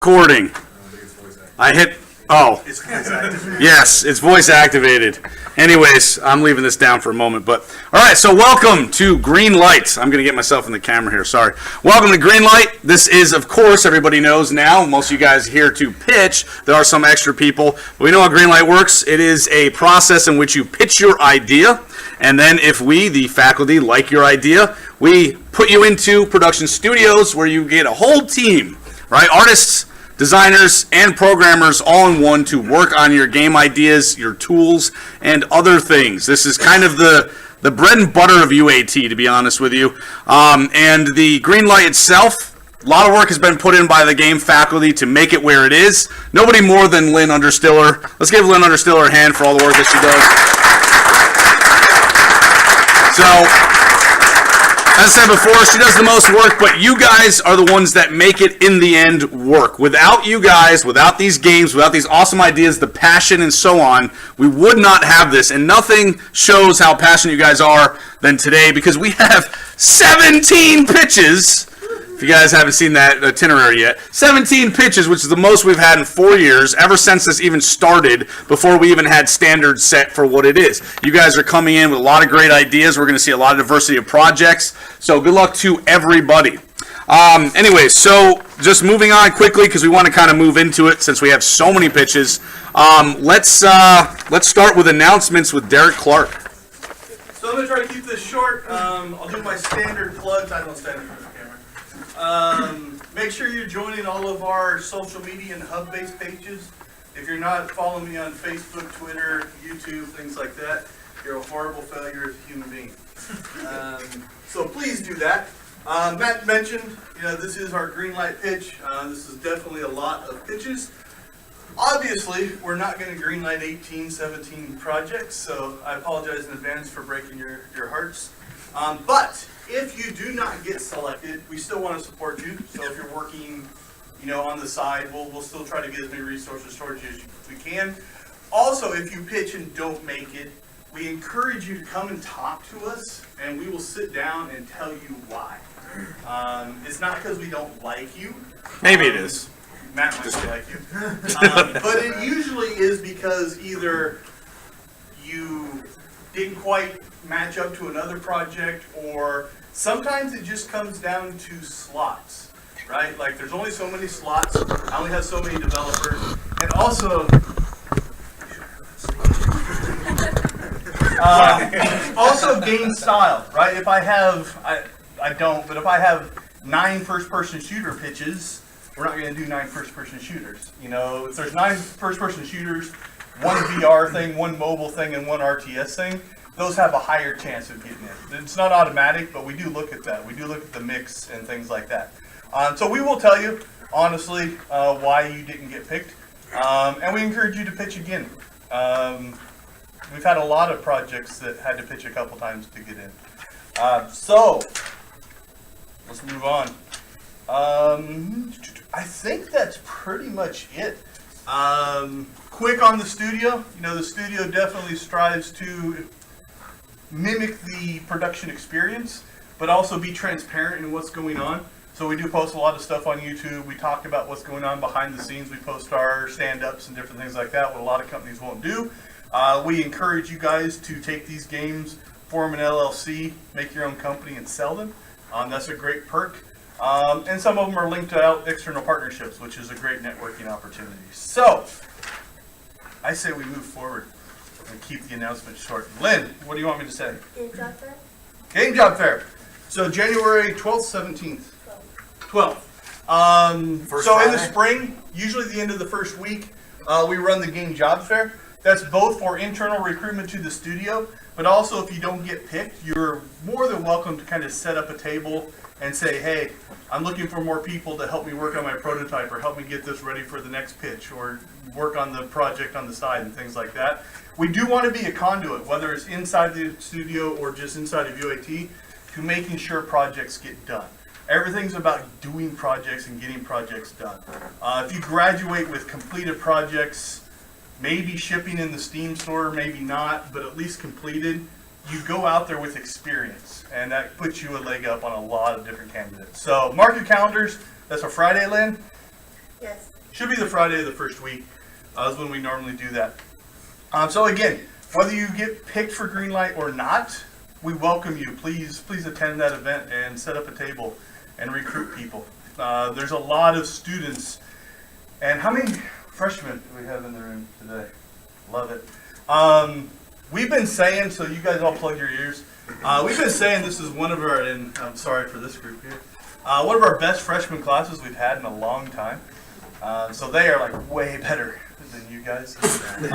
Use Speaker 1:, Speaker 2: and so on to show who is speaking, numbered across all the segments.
Speaker 1: Recording. I hit. Oh.
Speaker 2: It's voice activated.
Speaker 1: Yes, it's voice activated. Anyways, I'm leaving this down for a moment. But all right, so welcome to Greenlight. I'm going to get myself in the camera here. Sorry. Welcome to Greenlight. This is, of course, everybody knows now. Most of you guys are here to pitch. There are some extra people. But we know how Greenlight works. It is a process in which you pitch your idea. And then if we, the faculty, like your idea, we put you into production studios where you get a whole team, right? Artists, designers, and programmers all in one to work on your game ideas, your tools, and other things. This is kind of the bread and butter of UAT, to be honest with you. And the Greenlight itself, a lot of work has been put in by the game faculty to make it where it is. Nobody more than Lynn Understiller. Let's give Lynn Understiller a hand for all the work that she does. So, as I said before, she does the most work, but you guys are the ones that make it in the end work. Without you guys, without these games, without these awesome ideas, the passion and so on, we would not have this. And nothing shows how passionate you guys are than today, because we have 17 pitches. If you guys haven't seen that itinerary yet, 17 pitches, which is the most we've had in 4 years, ever since this even started, before we even had standards set for what it is. You guys are coming in with a lot of great ideas. We're going to see a lot of diversity of projects. So good luck to everybody. Anyways, so just moving on quickly, because we want to kind of move into it since we have so many pitches. Let's start with announcements with Derek Clark.
Speaker 2: So I'm going to try to keep this short. I'll do my standard plugs. I don't stand in front of the camera. Make sure you're joining all of our social media and hub-based pages. If you're not following me on Facebook, Twitter, YouTube, things like that, you're a horrible failure as a human being. So please do that. Matt mentioned, this is our Greenlight pitch. This is definitely a lot of pitches. Obviously, we're not going to greenlight 18, 17 projects, so I apologize in advance for breaking your hearts. But if you do not get selected, we still want to support you. So if you're working, on the side, we'll still try to get as many resources towards you as we can. Also, if you pitch and don't make it, we encourage you to come and talk to us, and we will sit down and tell you why. It's not because we don't like you.
Speaker 1: Maybe it is.
Speaker 2: Matt might not like you. But it usually is because either you didn't quite match up to another project, or sometimes it just comes down to slots, right? Like there's only so many slots, I only have so many developers, and also game style, right? If I have, I don't, but if I have 9 first-person shooter pitches, we're not going to do 9 first-person shooters. If there's 9 first-person shooters, 1 VR thing, 1 mobile thing, and 1 RTS thing, those have a higher chance of getting in. It's not automatic, but we do look at that. We do look at the mix and things like that. So we will tell you, honestly, why you didn't get picked. And we encourage you to pitch again. We've had a lot of projects that had to pitch a couple times to get in. So, let's move on. I think that's pretty much it. Quick on the studio. The studio definitely strives to mimic the production experience, but also be transparent in what's going on. So we do post a lot of stuff on YouTube. We talk about what's going on behind the scenes. We post our stand-ups and different things like that, what a lot of companies won't do. We encourage you guys to take these games, form an LLC, make your own company, and sell them. That's a great perk. And some of them are linked to external partnerships, which is a great networking opportunity. So, I say we move forward and keep the announcement short. Lynn, what do you want me to say?
Speaker 3: Game Job Fair?
Speaker 2: Game Job Fair. So January 12th, 17th. 12th. So in the spring, usually the end of the first week, we run the Game Job Fair. That's both for internal recruitment to the studio, but also if you don't get picked, you're more than welcome to kind of set up a table and say, hey, I'm looking for more people to help me work on my prototype, or help me get this ready for the next pitch, or work on the project on the side and things like that. We do want to be a conduit, whether it's inside the studio or just inside of UAT, to making sure projects get done. Everything's about doing projects and getting projects done. If you graduate with completed projects, maybe shipping in the Steam store, maybe not, but at least completed, you go out there with experience, and that puts you a leg up on a lot of different candidates. So mark your calendars. That's a Friday, Lynn.
Speaker 3: Yes.
Speaker 2: Should be the Friday of the first week. Is when we normally do that. So again, whether you get picked for Greenlight or not, we welcome you. Please attend that event and set up a table and recruit people. There's a lot of students. And how many freshmen do we have in the room today? Love it. We've been saying, so you guys all plug your ears. We've been saying this is one of our, and I'm sorry for this group here, one of our best freshman classes we've had in a long time. So they are like way better than you guys. But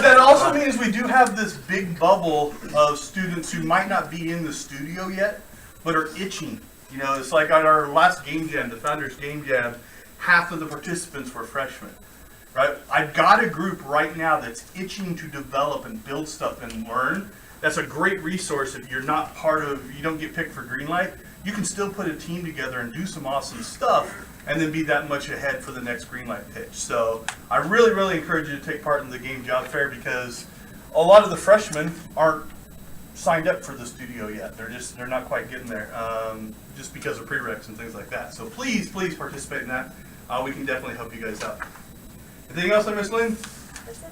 Speaker 2: that also means we do have this big bubble of students who might not be in the studio yet, but are itching. You know, it's like at our last game jam, the Founders Game Jam, half of the participants were freshmen. Right? I've got a group right now that's itching to develop and build stuff and learn. That's a great resource if you're not part of, you don't get picked for Greenlight. You can still put a team together and do some awesome stuff and then be that much ahead for the next Greenlight pitch. So I really encourage you to take part in the game job fair because a lot of the freshmen aren't signed up for the studio yet. They're not quite getting there just because of prereqs and things like that. So please participate in that. We can definitely help you guys out. Anything else, Miss Lynn?
Speaker 3: That's it.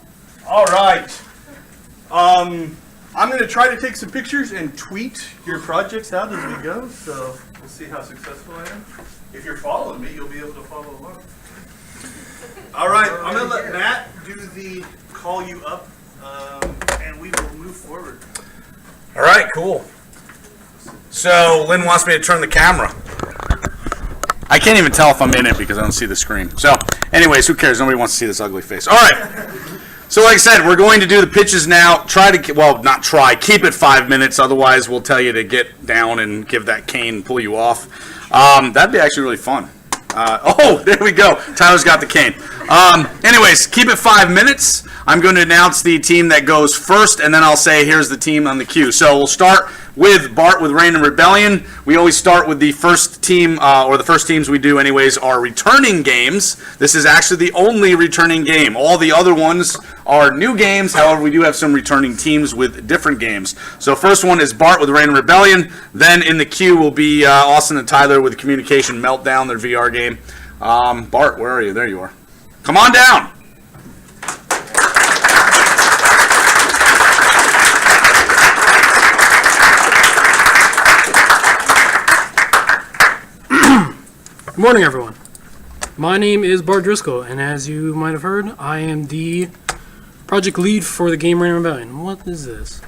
Speaker 2: All right. I'm going to try to take some pictures and tweet your projects out as we go. So we'll see how successful I am. If you're following me, you'll be able to follow along. All right. I'm going to let Matt do the call you up, and we will move forward.
Speaker 1: All right, cool. So Lynn wants me to turn the camera. I can't even tell if I'm in it because I don't see the screen. So anyways, who cares? Nobody wants to see this ugly face. All right. So like I said, we're going to do the pitches now. Keep it 5 minutes. Otherwise, we'll tell you to get down and give that cane and pull you off. That'd be actually really fun. There we go. Tyler's got the cane. Anyways, keep it 5 minutes. I'm going to announce the team that goes first, and then I'll say, here's the team on the queue. So we'll start with Bart with Reign and Rebellion. We always start with the first team, or the first teams we do anyways, are returning games. This is actually the only returning game. All the other ones are new games. However, we do have some returning teams with different games. So first one is Bart with Reign and Rebellion. Then in the queue will be Austin and Tyler with Communication Meltdown, their VR game. Bart, where are you? There you are. Come on down.
Speaker 4: Good morning, everyone. My name is Bart Driscoll, and as you might have heard, I am the project lead for the game Reign and Rebellion. What is this?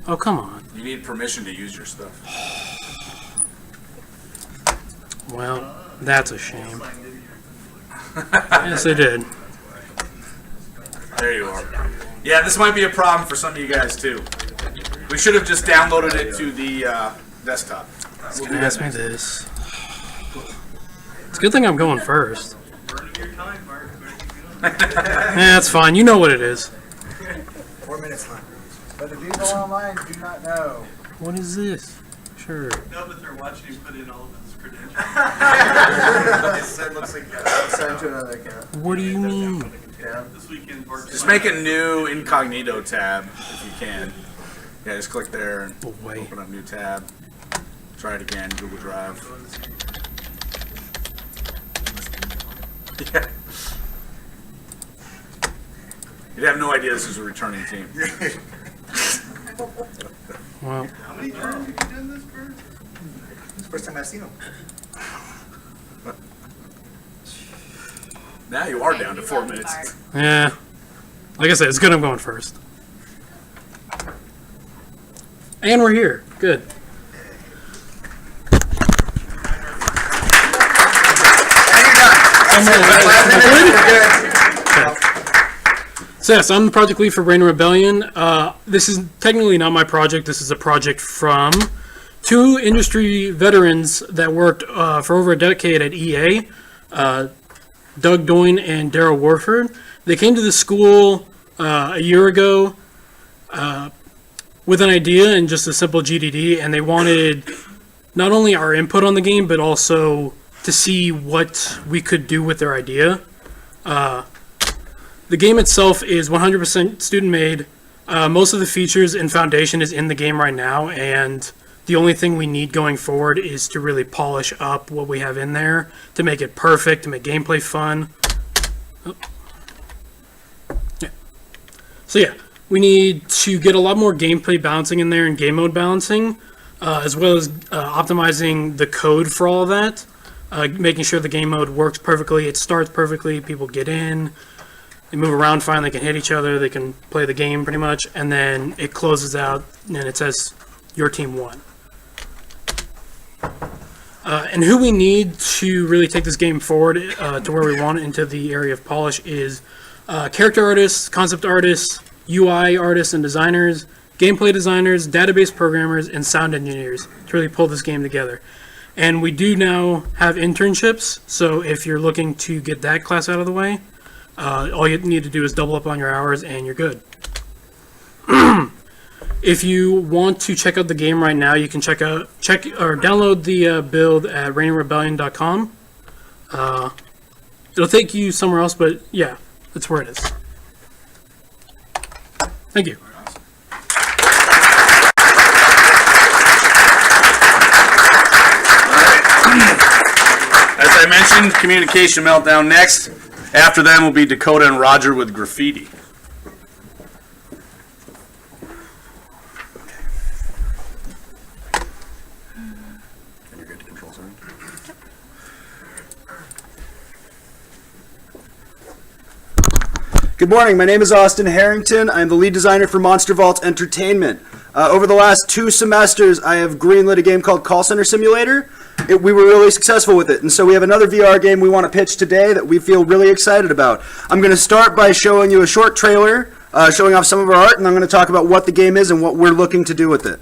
Speaker 4: Oh, come on.
Speaker 1: You need permission to use your stuff.
Speaker 4: Well, that's a shame. Yes, I did.
Speaker 1: There you are. Yeah, this might be a problem for some of you guys, too. We should have just downloaded it to the desktop.
Speaker 4: It's gonna ask me this. It's a good thing I'm going first.
Speaker 2: Burning your time, Bart.
Speaker 4: That's fine. You know what it is.
Speaker 5: 4 minutes left. But the people online do not know.
Speaker 4: What is this? Sure.
Speaker 2: No, but they're watching you put in all of his credentials.
Speaker 5: It looks like I'll send to another account.
Speaker 4: What do you mean?
Speaker 5: Yeah.
Speaker 2: This weekend, Bart.
Speaker 1: Just make a new incognito tab if you can. Yeah, just click there and
Speaker 4: Oh, wait.
Speaker 1: open up new tab. Try it again, Google Drive. Yeah. You'd have no idea this is a returning team.
Speaker 4: Well,
Speaker 2: How many times have you done this, Bert?
Speaker 5: It's the first time I've seen them.
Speaker 1: Now you are down to 4 minutes.
Speaker 4: yeah. Like I said, it's good I'm going first. And we're here. Good. So yes, I'm the project lead for Reign and Rebellion. This is technically not my project. This is a project from two industry veterans that worked for over a decade at EA, Doug Doyne and Daryl Warford. They came to the school a year ago with an idea and just a simple GDD, and they wanted not only our input on the game, but also to see what we could do with their idea. The game itself is 100% student-made. Most of the features and foundation is in the game right now, and The only thing we need going forward is to really polish up what we have in there to make it perfect, to make gameplay fun. Oh. Yeah. So yeah, we need to get a lot more gameplay balancing in there and game mode balancing, as well as optimizing the code for all of that, making sure the game mode works perfectly, it starts perfectly, people get in, they move around fine, they can hit each other, they can play the game pretty much, and then it closes out and it says your team won. And who we need to really take this game forward to where we want it into the area of polish is character artists, concept artists, UI artists and designers, gameplay designers, database programmers, and sound engineers to really pull this game together. And we do now have internships, so if you're looking to get that class out of the way, all you need to do is double up on your hours and you're good. If you want to check out the game right now, you can download the build at reigningrebellion.com. It'll take you somewhere else, but yeah, that's where it is. Thank you.
Speaker 1: As I mentioned, communication meltdown next. After them will be Dakota and Roger with graffiti.
Speaker 3: Good morning, my name is Austin Harrington. I'm the lead designer for Monster Vault Entertainment. Over the last 2 semesters, I have greenlit a game called Call Center Simulator. We were really successful with it, and so we have another VR game we want to pitch today that we feel really excited about. I'm going to start by showing you a short trailer, showing off some of our art, and I'm going to talk about what the game is and what we're looking to do with it.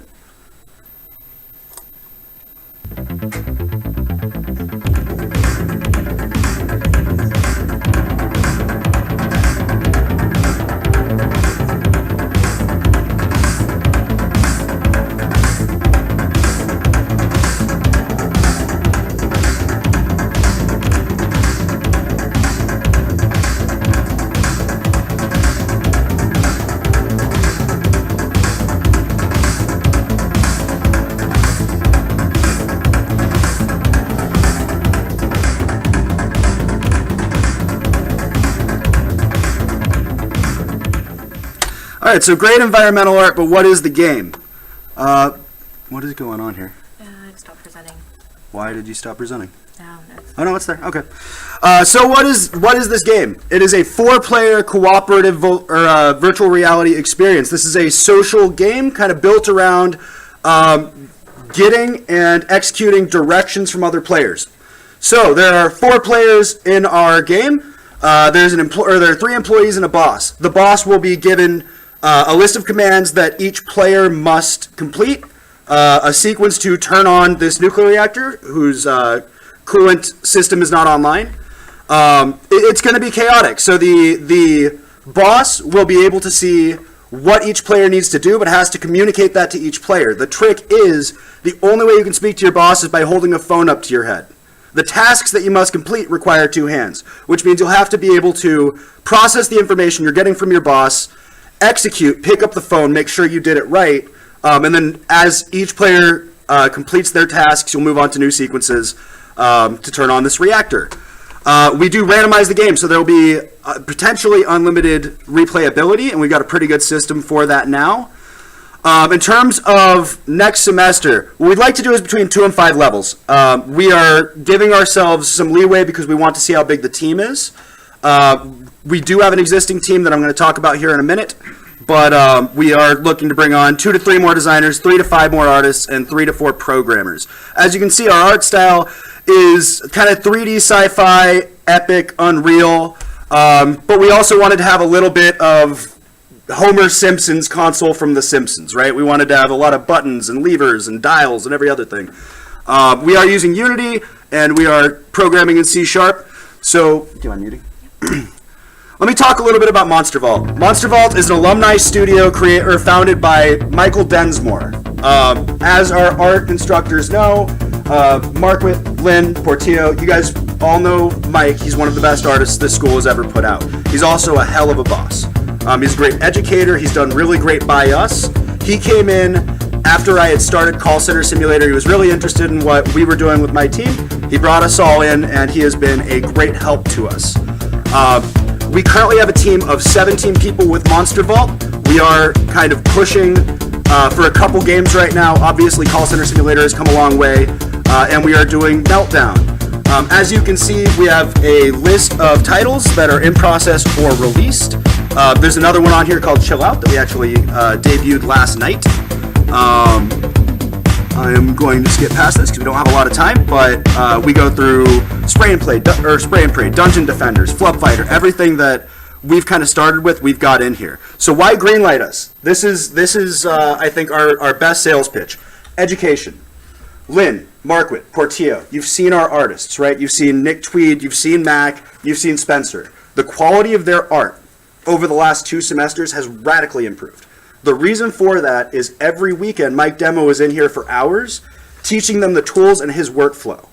Speaker 3: All right, so great environmental art, but what is the game? What is going on here?
Speaker 6: I stopped presenting.
Speaker 3: Why did you stop presenting?
Speaker 6: No,
Speaker 3: Oh no, it's there. Okay. So what is this game? It is a 4-player cooperative virtual reality experience. This is a social game kind of built around getting and executing directions from other players. So there are 4 players in our game. There are 3 employees and a boss. The boss will be given a list of commands that each player must complete, a sequence to turn on this nuclear reactor whose coolant system is not online. It's going to be chaotic. So the boss will be able to see what each player needs to do, but has to communicate that to each player. The trick is the only way you can speak to your boss is by holding a phone up to your head. The tasks that you must complete require 2 hands, which means you'll have to be able to process the information you're getting from your boss, execute, pick up the phone, make sure you did it right, and then as each player completes their tasks, you'll move on to new sequences to turn on this reactor. We do randomize the game, so there'll be potentially unlimited replayability, and we've got a pretty good system for that now. In terms of next semester, what we'd like to do is between 2 and 5 levels. We are giving ourselves some leeway because we want to see how big the team is. We do have an existing team that I'm going to talk about here in a minute, but we are looking to bring on 2 to 3 more designers, 3 to 5 more artists, and 3 to 4 programmers. As you can see, our art style is kind of 3D sci-fi, epic, unreal, but we also wanted to have a little bit of Homer Simpson's console from The Simpsons, right? We wanted to have a lot of buttons and levers and dials and every other thing. We are using Unity, and we are programming in C#. So, do you mind muting? Let me talk a little bit about Monster Vault. Monster Vault is an alumni studio founded by Michael Densmore. As our art instructors know, Marquette, Lynn, Portillo, you guys all know Mike. He's one of the best artists this school has ever put out. He's also a hell of a boss. He's a great educator. He's done really great by us. He came in after I had started Call Center Simulator, he was really interested in what we were doing with my team. He brought us all in, and he has been a great help to us. We currently have a team of 17 people with Monster Vault. We are kind of pushing for a couple games right now. Obviously, Call Center Simulator has come a long way, and we are doing Meltdown. As you can see, we have a list of titles that are in process or released. There's another one on here called Chill Out that we actually debuted last night. I am going to skip past this because we don't have a lot of time, but we go through Spray and Pray, Dungeon Defenders, Flub Fighter, everything that we've kind of started with, we've got in here. So why Greenlight us? This is I think, our best sales pitch. Education. Lynn, Marquit, Portillo, you've seen our artists, right? You've seen Nick Tweed, you've seen Mac, you've seen Spencer. The quality of their art over the last 2 semesters has radically improved. The reason for that is every weekend Mike Demo is in here for hours teaching them the tools and his workflow.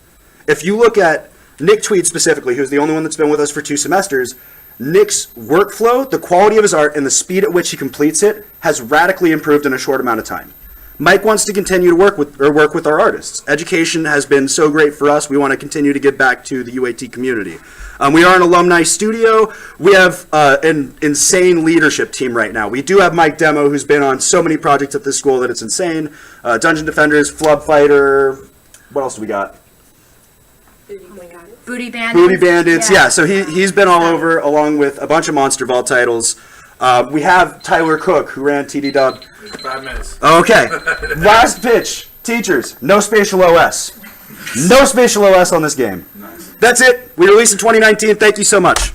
Speaker 3: If you look at Nick Tweed specifically, who's the only one that's been with us for 2 semesters, Nick's workflow, the quality of his art, and the speed at which he completes it has radically improved in a short amount of time. Mike wants to continue to work with our artists. Education has been so great for us. We want to continue to give back to the UAT community. We are an alumni studio. We have an insane leadership team right now. We do have Mike Demo, who's been on so many projects at this school that it's insane. Dungeon Defenders, Flub Fighter. What else do we got?
Speaker 6: Booty Bandits.
Speaker 3: Booty Bandits, yeah. So he's been all over, along with a bunch of Monster Vault titles. We have Tyler Cook, who ran TD Dub.
Speaker 7: 5 minutes.
Speaker 3: Okay. Last pitch. Teachers, no spatial OS. No spatial OS on this game.
Speaker 7: Nice.
Speaker 3: That's it. We released in 2019. Thank you so much.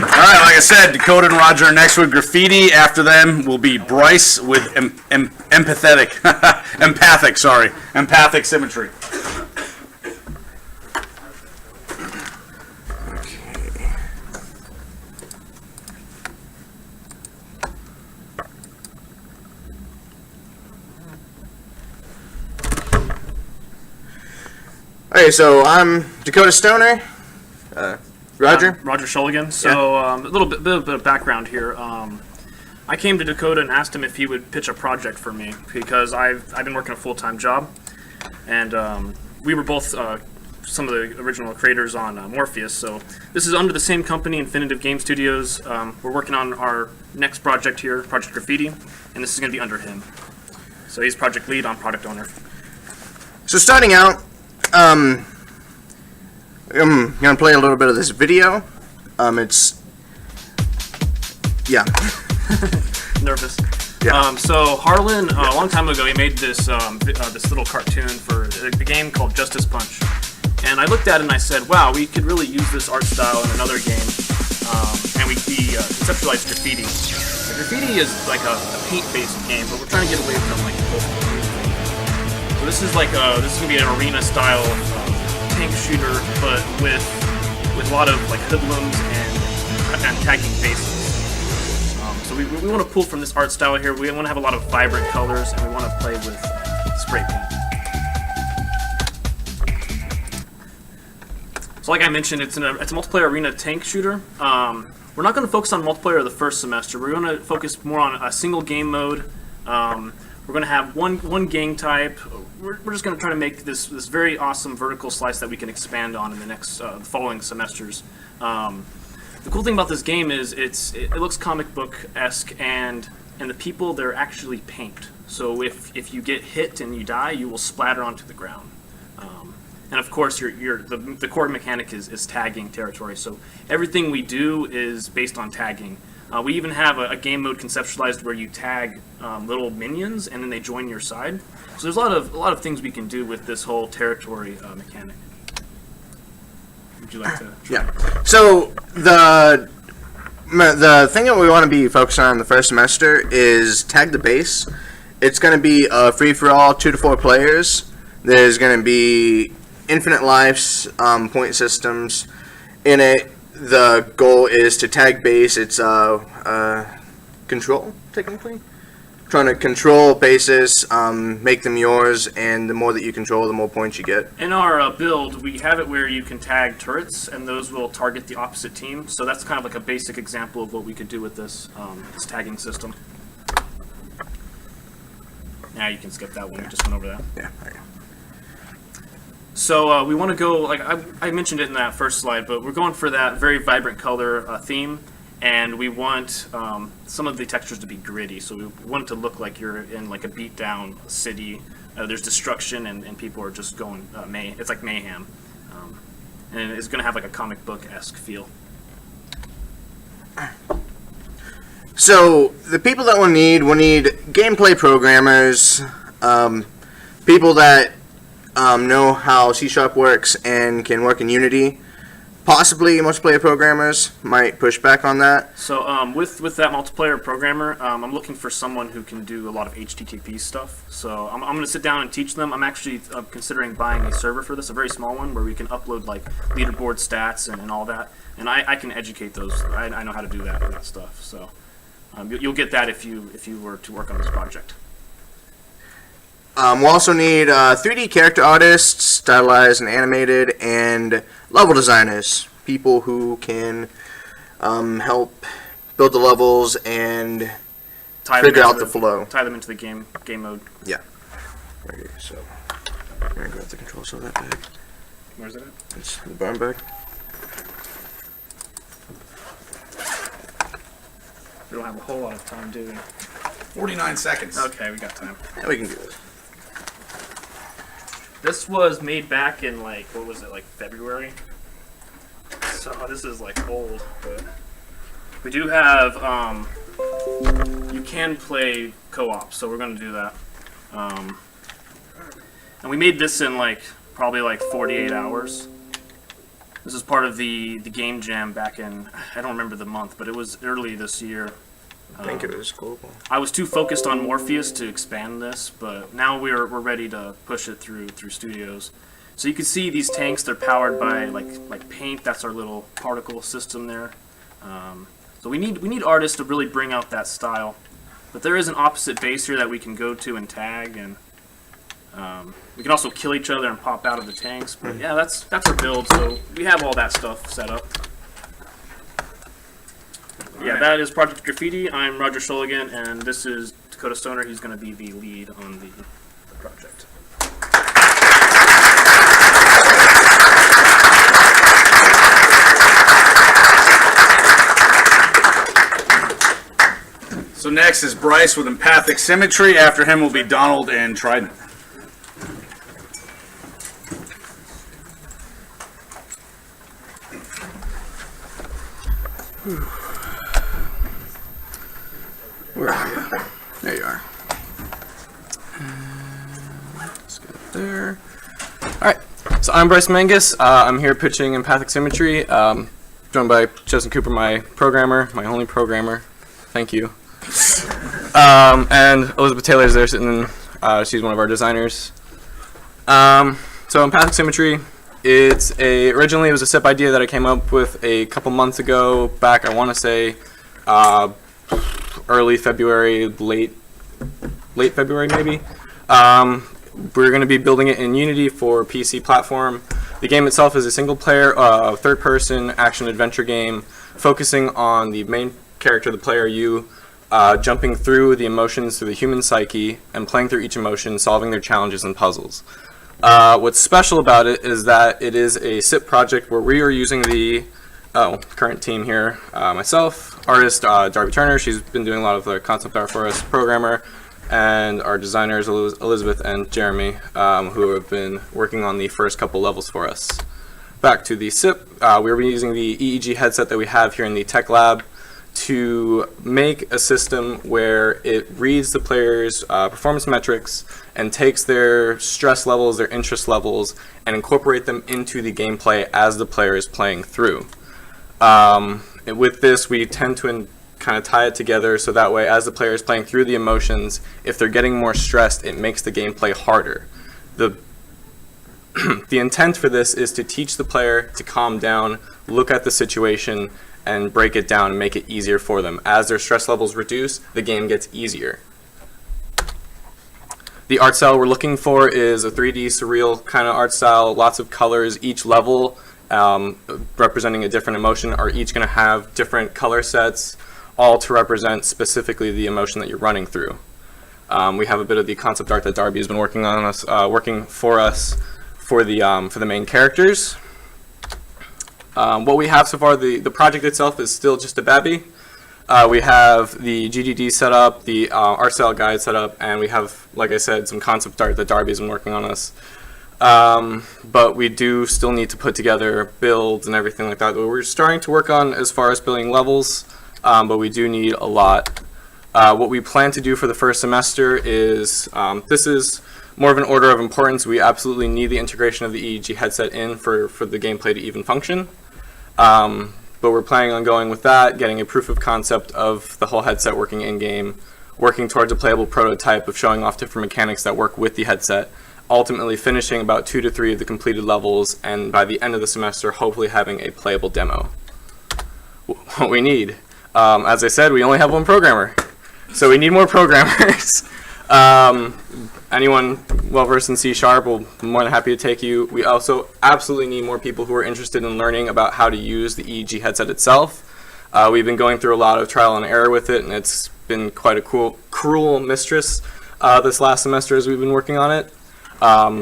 Speaker 1: All right, like I said, Dakota and Roger are next with graffiti. After them will be Bryce with empathic symmetry.
Speaker 8: Okay, so I'm Dakota Stoner. Roger?
Speaker 9: Roger Shulligan. So a little bit of background here. I came to Dakota and asked him if he would pitch a project for me because I've been working a full-time job, and we were both some of the original creators on Morpheus. So this is under the same company, Infinitive Game Studios. We're working on our next project here, Project Graffiti, and this is going to be under him. So he's project lead, I'm product owner.
Speaker 8: So starting out, I'm gonna play a little bit of this video. Yeah.
Speaker 9: Nervous.
Speaker 8: Yeah.
Speaker 9: So Harlan, a long time ago, he made this this little cartoon for a game called Justice Punch, and I looked at it and I said, "Wow, we could really use this art style in another game." And we conceptualized graffiti. The graffiti is like a paint-based game, but we're trying to get away from like the So this is gonna be an arena-style tank shooter, but with a lot of like hoodlums and tagging faces. So we want to pull from this art style here. We want to have a lot of vibrant colors, and we want to play with spray paint. So like I mentioned, it's a multiplayer arena tank shooter. We're not going to focus on multiplayer the first semester. We're going to focus more on a single game mode. We're going to have one gang type. We're just going to try to make this very awesome vertical slice that we can expand on in the next following semesters. The cool thing about this game is it looks comic book-esque, and the people, they're actually paint. So if you get hit and you die, you will splatter onto the ground. And of course, the core mechanic is tagging territory. So everything we do is based on tagging. We even have a game mode conceptualized where you tag little minions and then they join your side. So there's a lot of things we can do with this whole territory mechanic. Would you like to?
Speaker 8: Yeah. So the thing that we want to be focusing on the first semester is Tag the Base. It's going to be a free-for-all, 2 to 4 players. There's going to be infinite lives, point systems in it. The goal is to tag base. It's control, technically. trying to control bases, make them yours, and the more that you control, the more points you get.
Speaker 9: In our build, we have it where you can tag turrets, and those will target the opposite team. So that's kind of like a basic example of what we could do with this tagging system. Now you can skip that one. We just went over that.
Speaker 8: Yeah. There you go.
Speaker 9: So we want to go, like I mentioned it in that first slide, but we're going for that very vibrant color theme, and we want some of the textures to be gritty. So we want it to look like you're in like a beat down city. There's destruction, and people are just going it's like mayhem, and it's going to have like a comic book-esque feel.
Speaker 8: So the people that we'll need gameplay programmers, people that know how C# works and can work in Unity. Possibly multiplayer programmers might push back on that.
Speaker 9: So with that multiplayer programmer, I'm looking for someone who can do a lot of HTTP stuff. So I'm going to sit down and teach them. I'm actually considering buying a server for this, a very small one, where we can upload like leaderboard stats and all that. And I can educate those. I know how to do that stuff. So you'll get that if you were to work on this project.
Speaker 8: We'll also need 3D character artists, stylized and animated, and level designers, people who can help build the levels and figure out the flow.
Speaker 9: Tie them into the game mode.
Speaker 8: Yeah. Okay, so I'm gonna grab the controls of that bag.
Speaker 9: Where's it at?
Speaker 8: It's the brown bag.
Speaker 9: We don't have a whole lot of time, do we?
Speaker 1: 49 seconds.
Speaker 9: Okay, we got time.
Speaker 8: Yeah, we can do this.
Speaker 9: This was made back in like, what was it, like February? So this is like old, but we do have, you can play co-op, so we're gonna do that. And we made this in like, probably like 48 hours. This is part of the game jam back in, I don't remember the month, but it was early this year.
Speaker 8: I think it was global.
Speaker 9: I was too focused on Morpheus to expand this, but now we're ready to push it through studios. So you can see these tanks, they're powered by like paint. That's our little particle system there. So we need artists to really bring out that style. But there is an opposite base here that we can go to and tag, and we can also kill each other and pop out of the tanks. But yeah, that's our build. So we have all that stuff set up. Yeah, that is Project Graffiti. I'm Roger Shulligan, and this is Dakota Stoner. He's going to be the lead on the project.
Speaker 1: So next is Bryce with Empathic Symmetry. After him will be Donald and Trident.
Speaker 6: Where are you? There you are. Let's get there. Alright, so I'm Bryce Mangus. I'm here pitching Empathic Symmetry. Joined by Justin Cooper, my programmer, my only programmer. Thank you. And Elizabeth Taylor's there sitting. She's one of our designers. So Empathic Symmetry, originally it was a S.I.P idea that I came up with a couple months ago, back I want to say early February, late February maybe. We're going to be building it in Unity for PC platform. The game itself is a single player, third-person action-adventure game focusing on the main character, the player you, jumping through the emotions through the human psyche and playing through each emotion, solving their challenges and puzzles. What's special about it is that it is a S.I.P project where we are using the current team here, myself, artist Darby Turner, she's been doing a lot of the concept art for us, programmer, and our designers Elizabeth and Jeremy, who have been working on the first couple levels for us. Back to the S.I.P, we're using the E.E.G headset that we have here in the tech lab to make a system where it reads the player's performance metrics and takes their stress levels, their interest levels, and incorporate them into the gameplay as the player is playing through. With this, we tend to kind of tie it together so that way as the player is playing through the emotions, if they're getting more stressed, it makes the gameplay harder. The intent for this is to teach the player to calm down, look at the situation, and break it down and make it easier for them. As their stress levels reduce, the game gets easier. The art style we're looking for is a 3D surreal kind of art style, lots of colors. Each level representing a different emotion are each going to have different color sets, all to represent specifically the emotion that you're running through. We have a bit of the concept art that Darby has been working for us for the main characters. What we have so far, the project itself is still just a babby. We have the GDD set up, the art style guide set up, and we have, like I said, some concept art that Darby's been working on us. But we do still need to put together builds and everything like that. We're starting to work on as far as building levels, but we do need a lot. What we plan to do for the first semester is, this is more of an order of importance. We absolutely need the integration of the E.E.G headset in for the gameplay to even function. But we're planning on going with that, getting a proof of concept of the whole headset working in-game, working towards a playable prototype of showing off different mechanics that work with the headset, ultimately finishing about 2 to 3 of the completed levels, and by the end of the semester, hopefully having a playable demo. What we need, as I said, we only have one programmer, so we need more programmers. Anyone well-versed in C# will be more than happy to take you. We also absolutely need more people who are interested in learning about how to use the E.E.G headset itself. We've been going through a lot of trial and error with it, and it's been quite a cruel mistress this last semester as we've been working on it.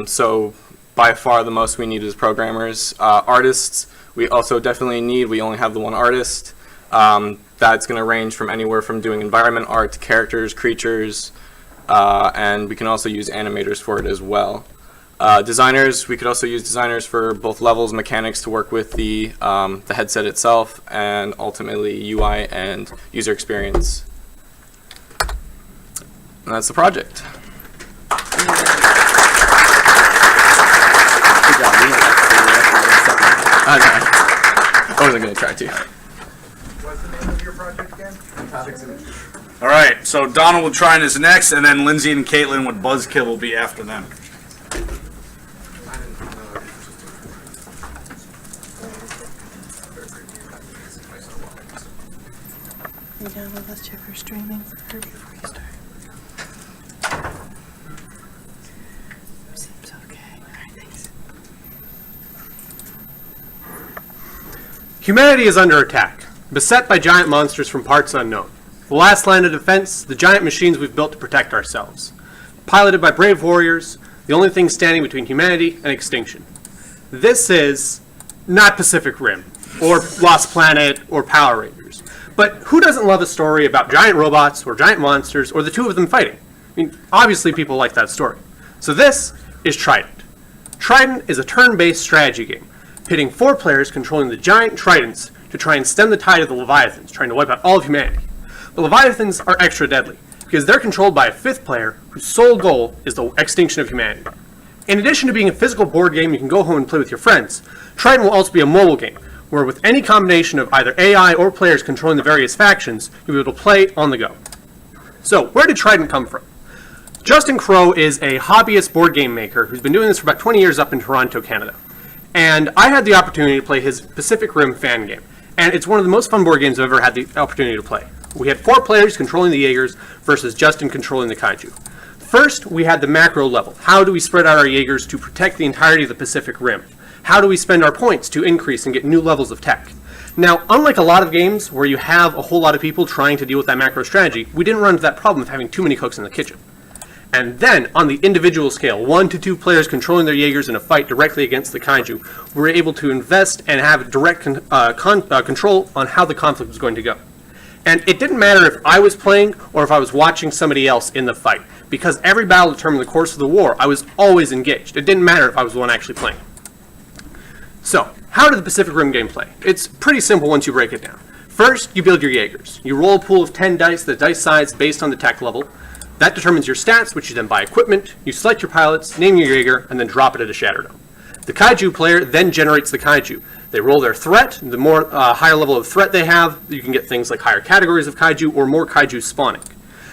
Speaker 6: So by far the most we need is programmers. Artists, we also definitely need. We only have the one artist. That's going to range from anywhere from doing environment art to characters, creatures, and we can also use animators for it as well. Designers, we could also use designers for both levels, mechanics to work with the headset itself, and ultimately UI and user experience. And that's the project. I wasn't going to try to.
Speaker 5: What's the name of your project again?
Speaker 1: All right, so Donald will try is next, and then Lindsay and Caitlin with Buzzkill will be after them.
Speaker 7: You know, let's check our streaming for her before you start. Seems okay. All right, thanks.
Speaker 10: Humanity is under attack, beset by giant monsters from parts unknown. The last line of defense, the giant machines we've built to protect ourselves. Piloted by brave warriors, the only thing standing between humanity and extinction. This is not Pacific Rim, or Lost Planet, or Power Rangers. But who doesn't love a story about giant robots, or giant monsters, or the two of them fighting? I mean, obviously people like that story. So this is Trident. Trident is a turn-based strategy game, pitting 4 players controlling the giant tridents to try and stem the tide of the Leviathans, trying to wipe out all of humanity. The Leviathans are extra deadly, because they're controlled by a 5th player whose sole goal is the extinction of humanity. In addition to being a physical board game you can go home and play with your friends, Trident will also be a mobile game, where with any combination of either AI or players controlling the various factions, you'll be able to play on the go. So, where did Trident come from? Justin Crow is a hobbyist board game maker who's been doing this for about 20 years up in Toronto, Canada. And I had the opportunity to play his Pacific Rim fan game, and it's one of the most fun board games I've ever had the opportunity to play. We had 4 players controlling the Jaegers versus Justin controlling the Kaiju. First, we had the macro level. How do we spread out our Jaegers to protect the entirety of the Pacific Rim? How do we spend our points to increase and get new levels of tech? Now, unlike a lot of games where you have a whole lot of people trying to deal with that macro strategy, we didn't run into that problem of having too many cooks in the kitchen. And then, on the individual scale, 1 to 2 players controlling their Jaegers in a fight directly against the Kaiju, we were able to invest and have direct control on how the conflict was going to go. And it didn't matter if I was playing or if I was watching somebody else in the fight, because every battle determined the course of the war. I was always engaged. It didn't matter if I was the one actually playing. So, how did the Pacific Rim game play? It's pretty simple once you break it down. First, you build your Jaegers. You roll a pool of 10 dice, the dice size based on the tech level. That determines your stats, which you then buy equipment. You select your pilots, name your Jaeger, and then drop it at a Shatterdome. The Kaiju player then generates the Kaiju. They roll their threat. The more higher level of threat they have, you can get things like higher categories of Kaiju or more Kaiju spawning.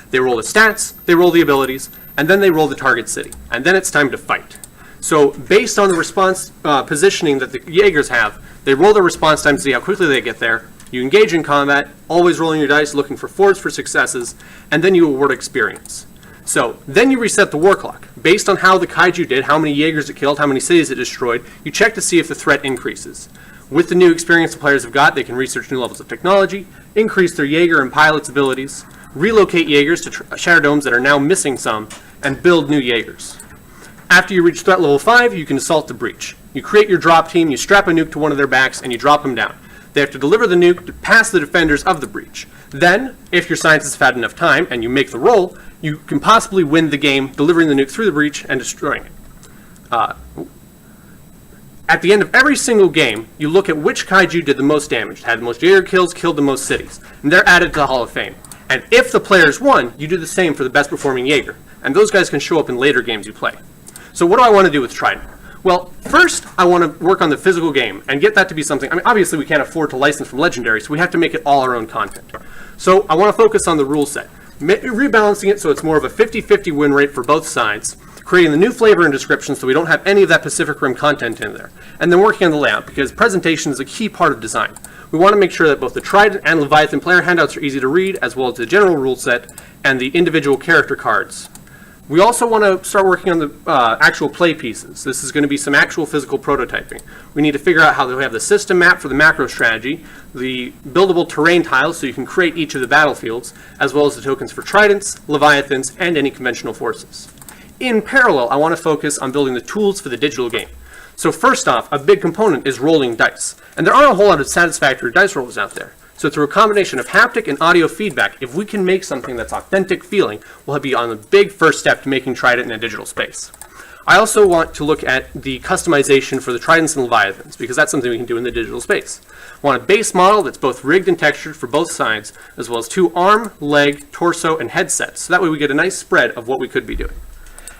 Speaker 10: They roll the stats, they roll the abilities, and then they roll the target city. And then it's time to fight. So based on the response positioning that the Jaegers have, they roll their response time to see how quickly they get there. You engage in combat, always rolling your dice, looking for 4s for successes, and then you award experience. So then you reset the war clock. Based on how the kaiju did, how many Jaegers it killed, how many cities it destroyed, you check to see if the threat increases. With the new experience the players have got, they can research new levels of technology, increase their Jaeger and pilot's abilities, relocate Jaegers to Shatter Domes that are now missing some, and build new Jaegers. After you reach threat level 5, you can assault the breach. You create your drop team, you strap a nuke to one of their backs, and you drop them down. They have to deliver the nuke past the defenders of the breach. Then, if your scientists have had enough time and you make the roll, you can possibly win the game delivering the nuke through the breach and destroying it. At the end of every single game, you look at which kaiju did the most damage, had the most Jaeger kills, killed the most cities, and they're added to the Hall of Fame. And if the players won, you do the same for the best performing Jaeger, and those guys can show up in later games you play. So what do I want to do with Trident? Well, first, I want to work on the physical game and get that to be something. I mean, obviously, we can't afford to license from Legendary, so we have to make it all our own content. So I want to focus on the rule set, rebalancing it so it's more of a 50-50 win rate for both sides, creating the new flavor and description so we don't have any of that Pacific Rim content in there, and then working on the layout because presentation is a key part of design. We want to make sure that both the Trident and Leviathan player handouts are easy to read, as well as the general rule set and the individual character cards. We also want to start working on the actual play pieces. This is going to be some actual physical prototyping. We need to figure out how we have the system map for the macro strategy, the buildable terrain tiles so you can create each of the battlefields, as well as the tokens for Tridents, Leviathans, and any conventional forces. In parallel, I want to focus on building the tools for the digital game. So first off, a big component is rolling dice. And there aren't a whole lot of satisfactory dice rolls out there. So through a combination of haptic and audio feedback, if we can make something that's authentic feeling, we'll be on the big first step to making Trident in a digital space. I also want to look at the customization for the Tridents and Leviathans, because that's something we can do in the digital space. I want a base model that's both rigged and textured for both sides, as well as 2 arm, leg, torso, and head sets. So that way we get a nice spread of what we could be doing.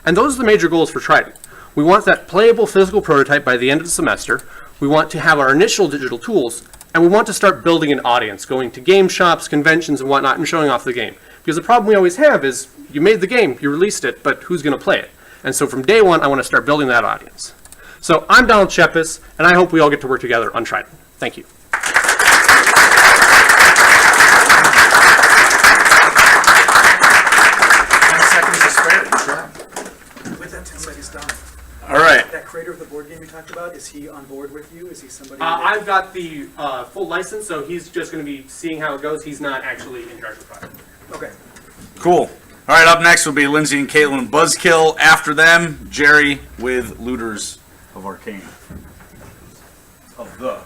Speaker 10: And those are the major goals for Trident. We want that playable physical prototype by the end of the semester. We want to have our initial digital tools, and we want to start building an audience, going to game shops, conventions, and whatnot, and showing off the game. Because the problem we always have is, you made the game, you released it, but who's going to play it? And so from day one, I want to start building that audience. So I'm Donald Shepis, and I hope we all get to work together on Trident. Thank you.
Speaker 1: 10 seconds to spare. Good job.
Speaker 5: With that 10 seconds done.
Speaker 1: All right.
Speaker 5: That creator of the board game you talked about, is he on board with you? Is he somebody?
Speaker 10: I've got the full license, so he's just going to be seeing how it goes. He's not actually in charge of the project.
Speaker 5: Okay.
Speaker 1: Cool. All right, up next will be Lindsay and Caitlin Buzzkill. After them, Jerry with Looters of Arcane. Of the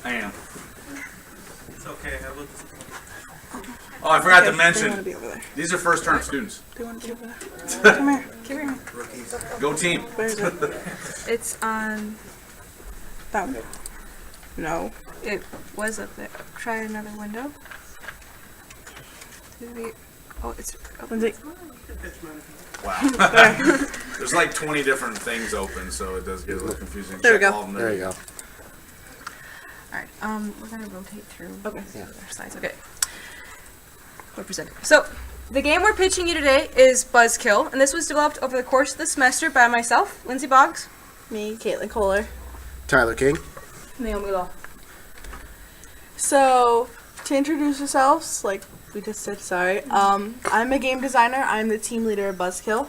Speaker 1: I am.
Speaker 2: It's okay. I looked.
Speaker 1: Oh, I forgot to
Speaker 7: They want to
Speaker 1: mention,
Speaker 7: be over there.
Speaker 1: these are first-term students.
Speaker 7: They want to be over there. Come here. Come here.
Speaker 1: Go team.
Speaker 7: Where is it?
Speaker 11: It's on.
Speaker 7: That one. No.
Speaker 11: It was up there. Try another window. Did we? Oh, it's.
Speaker 7: Lindsay.
Speaker 1: Wow. There's like 20 different things open, so it does get a little confusing.
Speaker 7: There we
Speaker 1: Check
Speaker 7: go.
Speaker 1: all of them
Speaker 3: There you go.
Speaker 11: Alright, we're gonna rotate through.
Speaker 7: Okay.
Speaker 11: The other slides. Okay. We're presenting. So, the game we're pitching you today is Buzzkill, and this was developed over the course of the semester by myself, Lindsay Boggs,
Speaker 7: Me, Caitlin Kohler.
Speaker 3: Tyler King.
Speaker 11: Naomi Law.
Speaker 7: So, to introduce yourselves, like we just said, sorry. I'm a game designer. I'm the team leader of Buzzkill.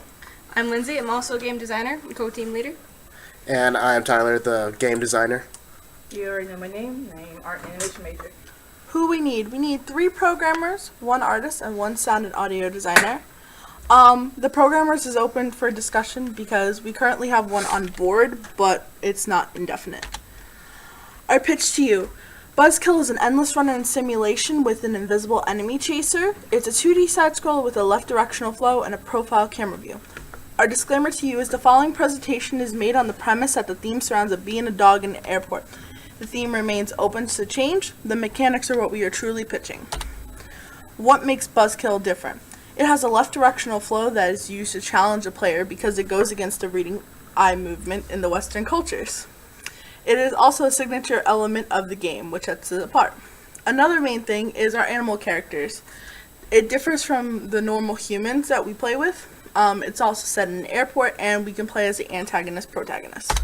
Speaker 11: I'm Lindsay. I'm also a game designer and co-team leader.
Speaker 3: And I'm Tyler, the game designer.
Speaker 11: You already know my name. I'm art and animation major.
Speaker 7: Who we need? We need 3 programmers, 1 artist, and 1 sound and audio designer. The programmers is open for discussion because we currently have 1 on board, but it's not indefinite. Our pitch to you. Buzzkill is an endless runner in simulation with an invisible enemy chaser. It's a 2D side scroll with a left directional flow and a profile camera view. Our disclaimer to you is the following presentation is made on the premise that the theme surrounds a bee and a dog in an airport. The theme remains open to change. The mechanics are what we are truly pitching. What makes Buzzkill different? It has a left directional flow that is used to challenge a player because it goes against the reading eye movement in the Western cultures. It is also a signature element of the game, which sets it apart. Another main thing is our animal characters. It differs from the normal humans that we play with. It's also set in an airport, and we can play as the antagonist-protagonist.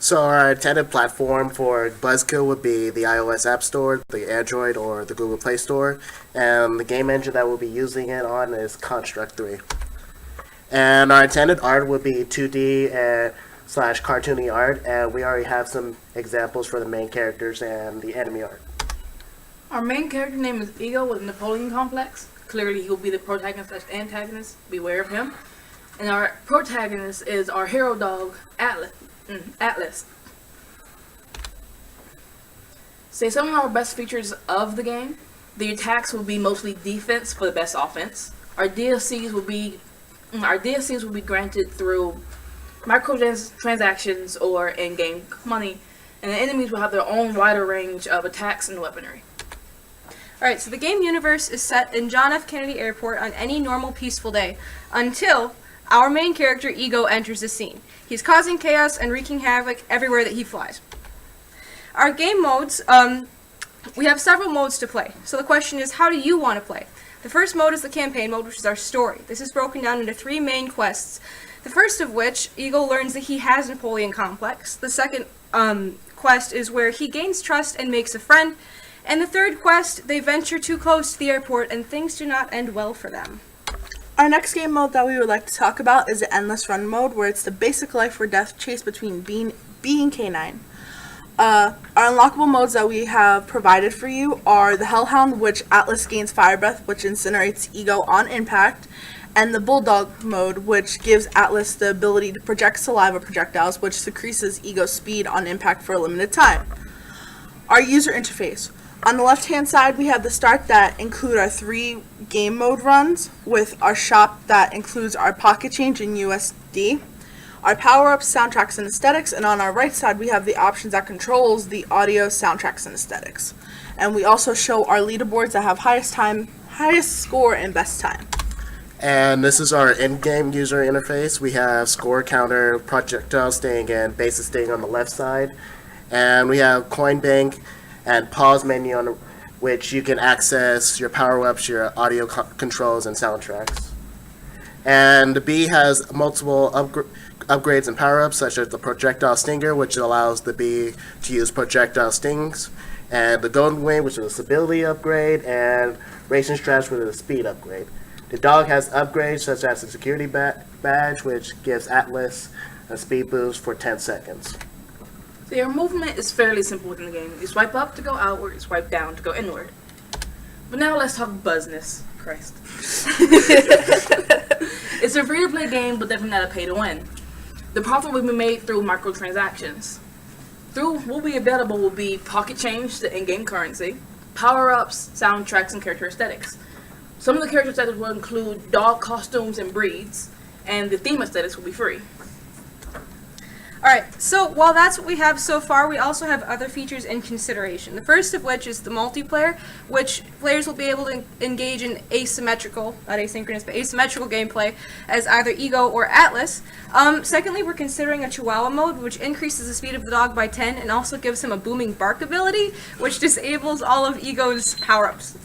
Speaker 12: So our intended platform for Buzzkill would be the iOS App Store, the Android, or the Google Play Store. And the game engine that we'll be using it on is Construct 3. And our intended art would be 2D and / cartoony art, and we already have some examples for the main characters and the enemy art.
Speaker 13: Our main character name is E.G with Napoleon complex. Clearly, he'll be the protagonist / antagonist. Beware of him. And our protagonist is our hero dog, Atlas. Say some of our best features of the game. The attacks will be mostly defense for the best offense. Our DLCs will be granted through microtransactions or in-game money, and the enemies will have their own wider range of attacks and weaponry.
Speaker 11: Alright, so the game universe is set in John F. Kennedy Airport on any normal peaceful day, until our main character, E.G, enters the scene. He's causing chaos and wreaking havoc everywhere that he flies. Our game modes, we have several modes to play. So the question is, how do you want to play? The first mode is the campaign mode, which is our story. This is broken down into 3 main quests. The first of which, E.G learns that he has Napoleon complex. The second quest is where he gains trust and makes a friend. And the third quest, they venture too close to the airport and things do not end well for them.
Speaker 7: Our next game mode that we would like to talk about is the Endless Run mode, where it's the basic life or death chase between B and K9. Our unlockable modes that we have provided for you are the Hellhound, which Atlas gains fire breath, which incinerates E.G on impact, and the Bulldog mode, which gives Atlas the ability to project saliva projectiles, which decreases E.G's speed on impact for a limited time. Our user interface. On the left-hand side, we have the start that include our 3 game mode runs, with our shop that includes our pocket change in USD, our power-ups, soundtracks, and aesthetics, and on our right side, we have the options that controls the audio, soundtracks, and aesthetics. And we also show our leaderboards that have highest score, and best time.
Speaker 12: And this is our in-game user interface. We have score counter, projectile sting, and basis sting on the left side. And we have coin bank and pause menu on which you can access your power-ups, your audio controls, and soundtracks. And the B has multiple upgrades and power-ups, such as the projectile stinger, which allows the B to use projectile stings, and the golden wing, which is a stability upgrade, and racing straps, which is a speed upgrade. The dog has upgrades such as the security badge, which gives Atlas a speed boost for 10 seconds.
Speaker 13: So your movement is fairly simple within the game. You swipe up to go outward, you swipe down to go inward. But now let's talk buzzness. Christ. It's a free-to-play game, but definitely not a pay-to-win. The profit will be made through microtransactions. What will be available will be pocket change, the in-game currency, power-ups, soundtracks, and character aesthetics. Some of the character aesthetics will include dog costumes and breeds, and the theme aesthetics will be free.
Speaker 11: Alright, so while that's what we have so far, we also have other features in consideration. The first of which is the multiplayer, which players will be able to engage in asymmetrical, not asynchronous, but asymmetrical gameplay as either E.G or Atlas. Secondly, we're considering a Chihuahua mode, which increases the speed of the dog by 10 and also gives him a booming bark ability, which disables all of E.G's power-ups.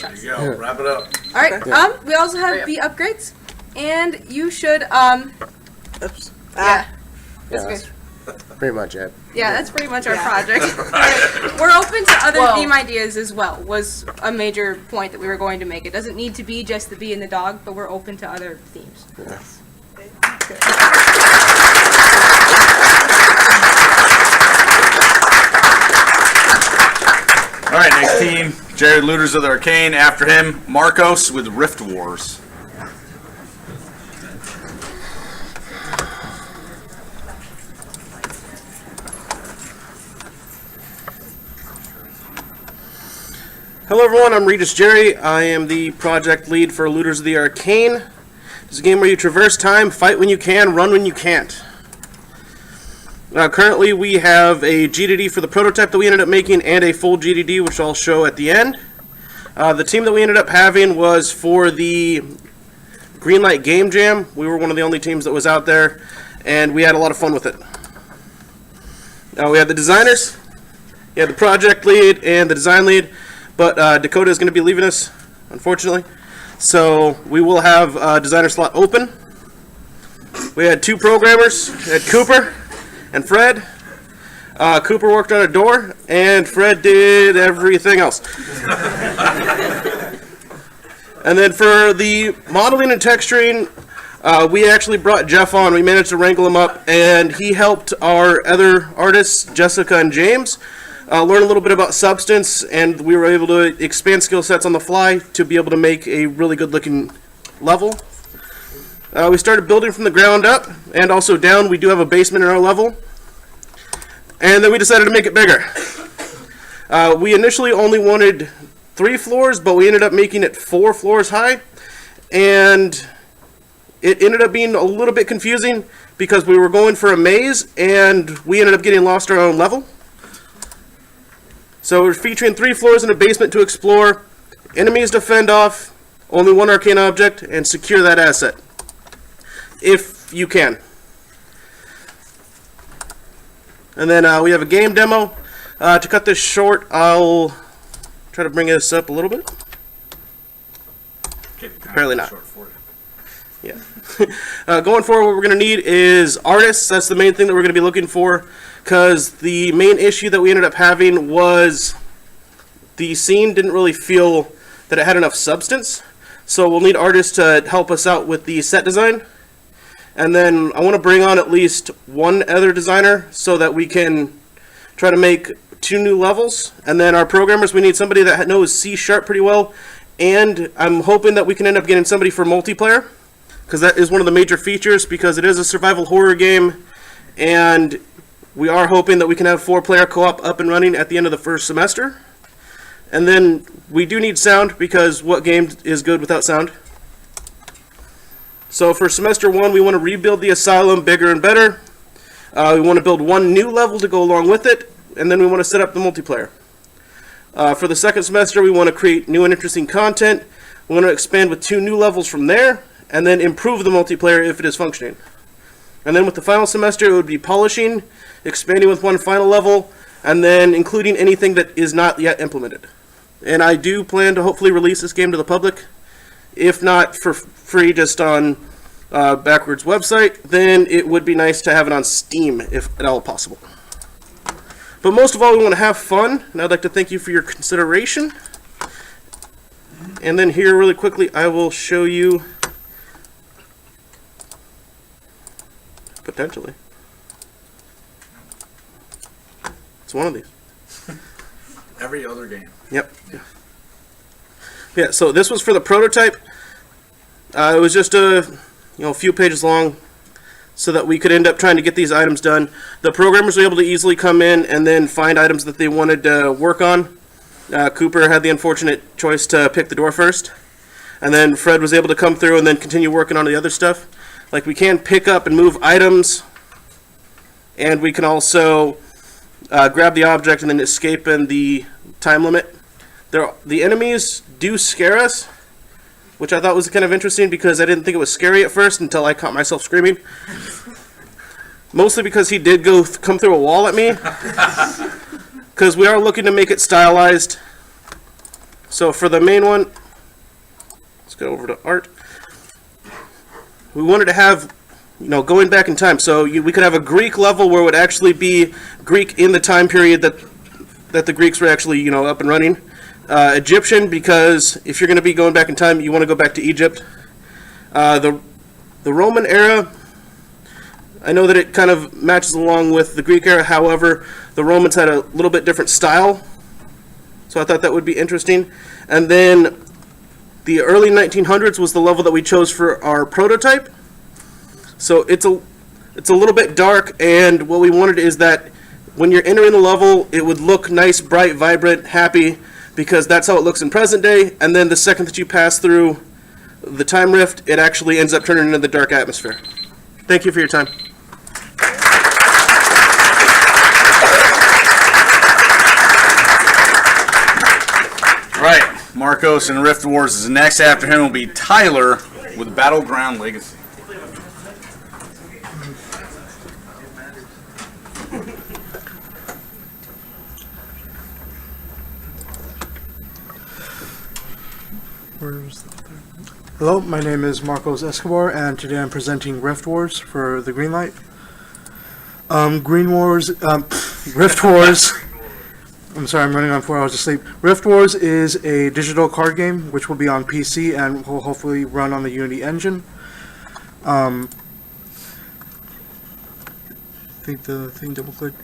Speaker 1: There you go. Wrap it up.
Speaker 11: Alright, we also have the upgrades, and you should,
Speaker 7: Oops.
Speaker 11: yeah.
Speaker 12: Yeah, that's pretty much it.
Speaker 11: Yeah, that's pretty much our project. We're open to other theme ideas as well, was a major point that we were going to make. It doesn't need to be just the bee and the dog, but we're open to other themes.
Speaker 12: Yeah.
Speaker 1: All right, next team, Jared Looters of the Arcane. After him, Marcos with Rift Wars.
Speaker 14: Hello everyone, I'm Regis Jerry. I am the project lead for Looters of the Arcane. This is a game where you traverse time, fight when you can, run when you can't. Currently we have a GDD for the prototype that we ended up making and a full GDD, which I'll show at the end. The team that we ended up having was for the Greenlight Game Jam. We were one of the only teams that was out there, and we had a lot of fun with it. We had the designers, you had the project lead and the design lead. But Dakota is going to be leaving us, unfortunately. So we will have a designer slot open. We had 2 programmers. We had Cooper and Fred. Cooper worked on a door, and Fred did everything else. And then for the modeling and texturing, we actually brought Jeff on. We managed to wrangle him up, and he helped our other artists, Jessica and James, learn a little bit about Substance, and we were able to expand skill sets on the fly to be able to make a really good-looking level. We started building from the ground up, and also down. We do have a basement in our level. And then we decided to make it bigger. We initially only wanted 3 floors, but we ended up making it 4 floors high. And it ended up being a little bit confusing because we were going for a maze, and we ended up getting lost our own level. So we're featuring 3 floors and a basement to explore, enemies to fend off, only 1 arcane object, and secure that asset. If you can. And then we have a game demo. To cut this short, I'll try to bring this up a little bit. Apparently not. Yeah. Going forward, what we're going to need is artists. That's the main thing that we're going to be looking for, because the main issue that we ended up having was the scene didn't really feel that it had enough substance. So we'll need artists to help us out with the set design. And then I want to bring on at least 1 other designer so that we can try to make 2 new levels. And then our programmers, we need somebody that knows C# pretty well. And I'm hoping that we can end up getting somebody for multiplayer, because that is one of the major features, because it is a survival horror game. And we are hoping that we can have 4-player co-op up and running at the end of the first semester. And then we do need sound, because what game is good without sound? So for semester 1, we want to rebuild the asylum bigger and better. We want to build 1 new level to go along with it, and then we want to set up the multiplayer. For the second semester, we want to create new and interesting content. We want to expand with 2 new levels from there, and then improve the multiplayer if it is functioning. And then with the final semester, it would be polishing, expanding with 1 final level, and then including anything that is not yet implemented. And I do plan to hopefully release this game to the public. If not for free, just on Backwards website, then it would be nice to have it on Steam, if at all possible. But most of all, we want to have fun, and I'd like to thank you for your consideration. And then here, really quickly, I will show you, potentially, it's one of these.
Speaker 1: Every other game.
Speaker 14: Yep. Yeah, so this was for the prototype. It was just a few pages long, so that we could end up trying to get these items done. The programmers were able to easily come in and then find items that they wanted to work on. Cooper had the unfortunate choice to pick the door first, and then Fred was able to come through and then continue working on the other stuff. Like, we can pick up and move items, and we can also grab the object and then escape in the time limit. The enemies do scare us, which I thought was kind of interesting, because I didn't think it was scary at first until I caught myself screaming. Mostly because he did come through a wall at me. Because we are looking to make it stylized. So for the main one, let's go over to art. We wanted to have, going back in time. So we could have a Greek level where it would actually be Greek in the time period that the Greeks were actually, up and running. Egyptian, because if you're going to be going back in time, you want to go back to Egypt. The Roman era, I know that it kind of matches along with the Greek era. However, the Romans had a little bit different style, so I thought that would be interesting. And then the early 1900s was the level that we chose for our prototype. So it's a little bit dark, and what we wanted is that when you're entering the level, it would look nice, bright, vibrant, happy, because that's how it looks in present day. And then the second that you pass through the time rift, it actually ends up turning into the dark atmosphere. Thank you for your time.
Speaker 1: All right, Marcos and Rift Wars is next. After him will be Tyler with Battleground Legacy.
Speaker 15: Hello, my name is Marcos Escobar, and today I'm presenting Rift Wars for the Greenlight. Green Wars, Rift Wars. I'm sorry, I'm running on 4 hours of sleep. Rift Wars is a digital card game which will be on PC and will hopefully run on the Unity engine. I think the thing double clicked.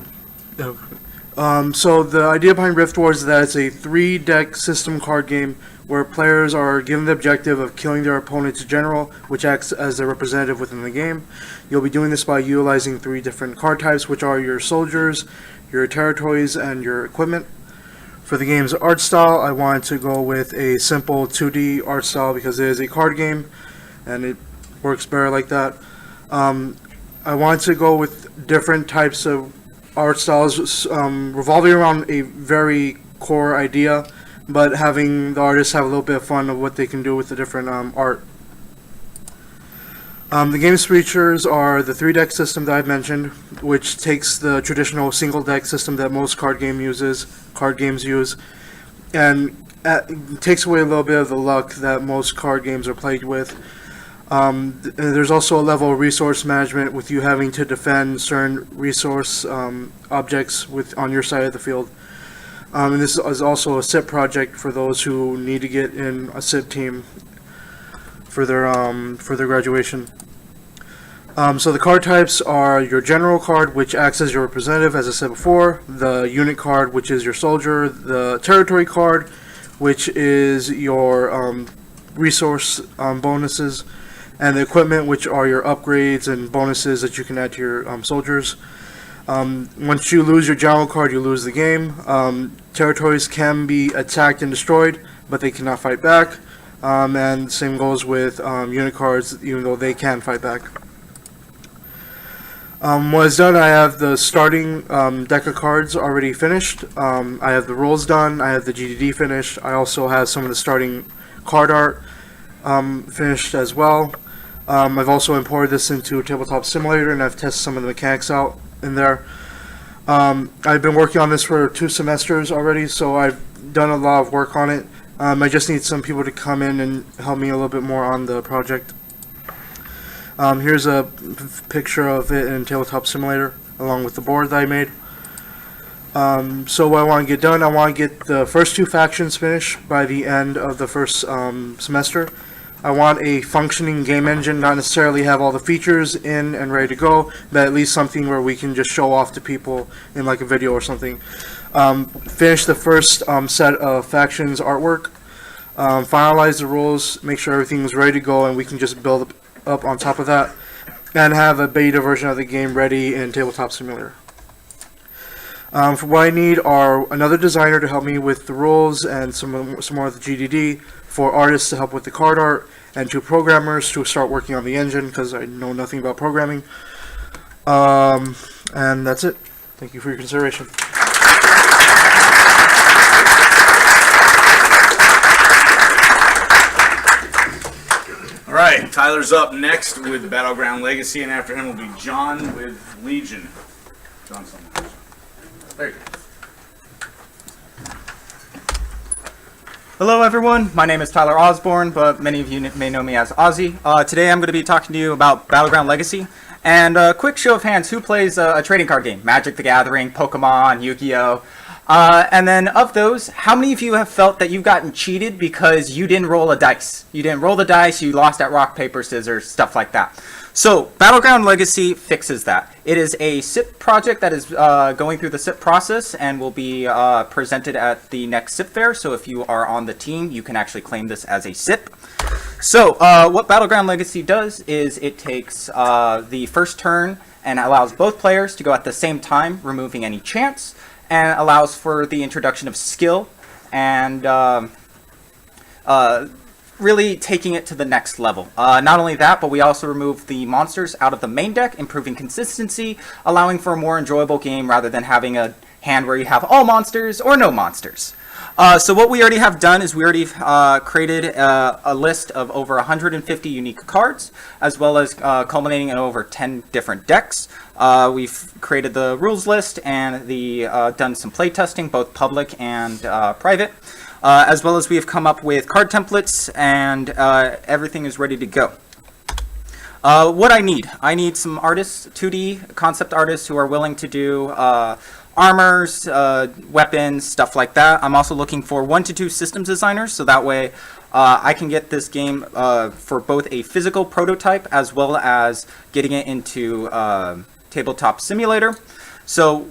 Speaker 15: So the idea behind Rift Wars is that it's a 3-deck system card game where players are given the objective of killing their opponent's general, which acts as their representative within the game. You'll be doing this by utilizing 3 different card types, which are your soldiers, your territories, and your equipment. For the game's art style, I wanted to go with a simple 2D art style because it is a card game, and it works better like that. I wanted to go with different types of art styles revolving around a very core idea, but having the artists have a little bit of fun of what they can do with the different art. The game's features are the 3-deck system that I've mentioned, which takes the traditional single-deck system that most card games use, and takes away a little bit of the luck that most card games are played with. There's also a level of resource management with you having to defend certain resource objects on your side of the field. And this is also a S.I.P project for those who need to get in a S.I.P team for their graduation. So the card types are your general card, which acts as your representative, as I said before, the unit card, which is your soldier, the territory card, which is your resource bonuses, and the equipment, which are your upgrades and bonuses that you can add to your soldiers. Once you lose your general card, you lose the game. Territories can be attacked and destroyed, but they cannot fight back. And the same goes with unit cards, even though they can fight back. What is done, I have the starting deck of cards already finished. I have the rules done. I have the GDD finished. I also have some of the starting card art finished as well. I've also imported this into Tabletop Simulator, and I've tested some of the mechanics out in there. I've been working on this for 2 semesters already, so I've done a lot of work on it. I just need some people to come in and help me a little bit more on the project. Here's a picture of it in Tabletop Simulator, along with the board that I made. So what I want to get done, I want to get the first 2 factions finished by the end of the first semester. I want a functioning game engine, not necessarily have all the features in and ready to go, but at least something where we can just show off to people in like a video or something. Finish the first set of factions artwork, finalize the rules, make sure everything is ready to go, and we can just build up on top of that, and have a beta version of the game ready in Tabletop Simulator. For what I need are another designer to help me with the rules and some more of the GDD, 4 artists to help with the card art, and 2 programmers to start working on the engine because I know nothing about programming. And that's it. Thank you for your consideration.
Speaker 1: All right, Tyler's up next with Battleground Legacy, and after him will be John with Legion. John, there you go.
Speaker 16: Hello everyone, my name is Tyler Osborne, but many of you may know me as Ozzy. Today I'm going to be talking to you about Battleground Legacy. And a quick show of hands, who plays a trading card game? Magic the Gathering, Pokemon, Yu-Gi-Oh! And then of those, how many of you have felt that you've gotten cheated because you didn't roll a dice? You didn't roll the dice, you lost at rock, paper, scissors, stuff like that. So, Battleground Legacy fixes that. It is a S.I.P project that is going through the S.I.P process and will be presented at the next S.I.P fair. So if you are on the team, you can actually claim this as a S.I.P. So, what Battleground Legacy does is it takes the first turn and allows both players to go at the same time, removing any chance, and allows for the introduction of skill and really taking it to the next level. Not only that, but we also remove the monsters out of the main deck, improving consistency, allowing for a more enjoyable game rather than having a hand where you have all monsters or no monsters. So what we already have done is we already created a list of over 150 unique cards, as well as culminating in over 10 different decks. We've created the rules list and done some play testing, both public and private. As well as we have come up with card templates, and everything is ready to go. What I need some artists, 2D concept artists who are willing to do armors, weapons, stuff like that. I'm also looking for 1 to 2 systems designers, so that way I can get this game for both a physical prototype as well as getting it into tabletop simulator. So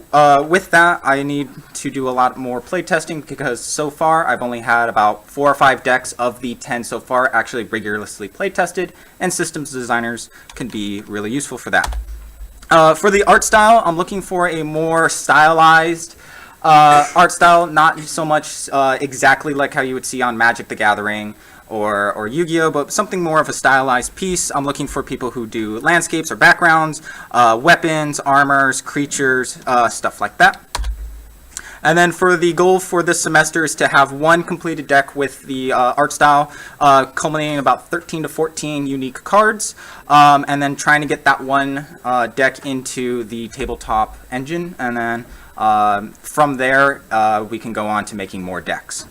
Speaker 16: with that, I need to do a lot more playtesting because so far I've only had about 4 or 5 decks of the 10 so far actually rigorously playtested, and systems designers can be really useful for that. For the art style, I'm looking for a more stylized art style, not so much exactly like how you would see on Magic the Gathering or Yu-Gi-Oh, but something more of a stylized piece. I'm looking for people who do landscapes or backgrounds, weapons, armors, creatures, stuff like that. And then for the goal for this semester is to have 1 completed deck with the art style, culminating in about 13 to 14 unique cards, and then trying to get that 1 deck into the tabletop engine, and then from there we can go on to making more decks.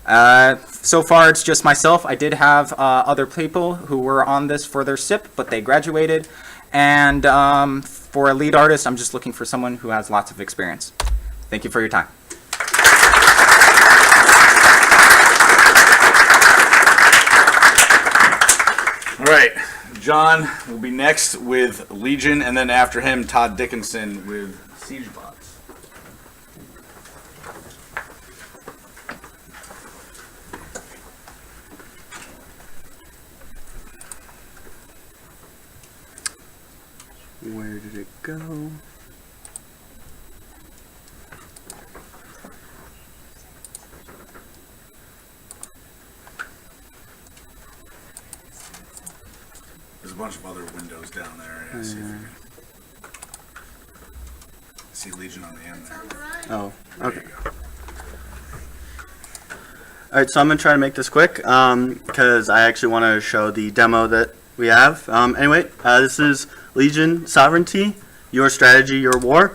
Speaker 16: So far it's just myself. I did have other people who were on this for their S.I.P, but they graduated, and for a lead artist I'm just looking for someone who has lots of experience. Thank you for your time.
Speaker 1: All right, John will be next with Legion, and then after him, Todd Dickinson with Siegebots.
Speaker 3: Where did it go?
Speaker 1: There's a bunch of other windows down there. Yeah, see, if you can see Legion on the end there.
Speaker 3: Oh, okay. Alright, so I'm going to try to make this quick because I actually want to show the demo that we have. Anyway, this is Legion Sovereignty, your strategy, your war.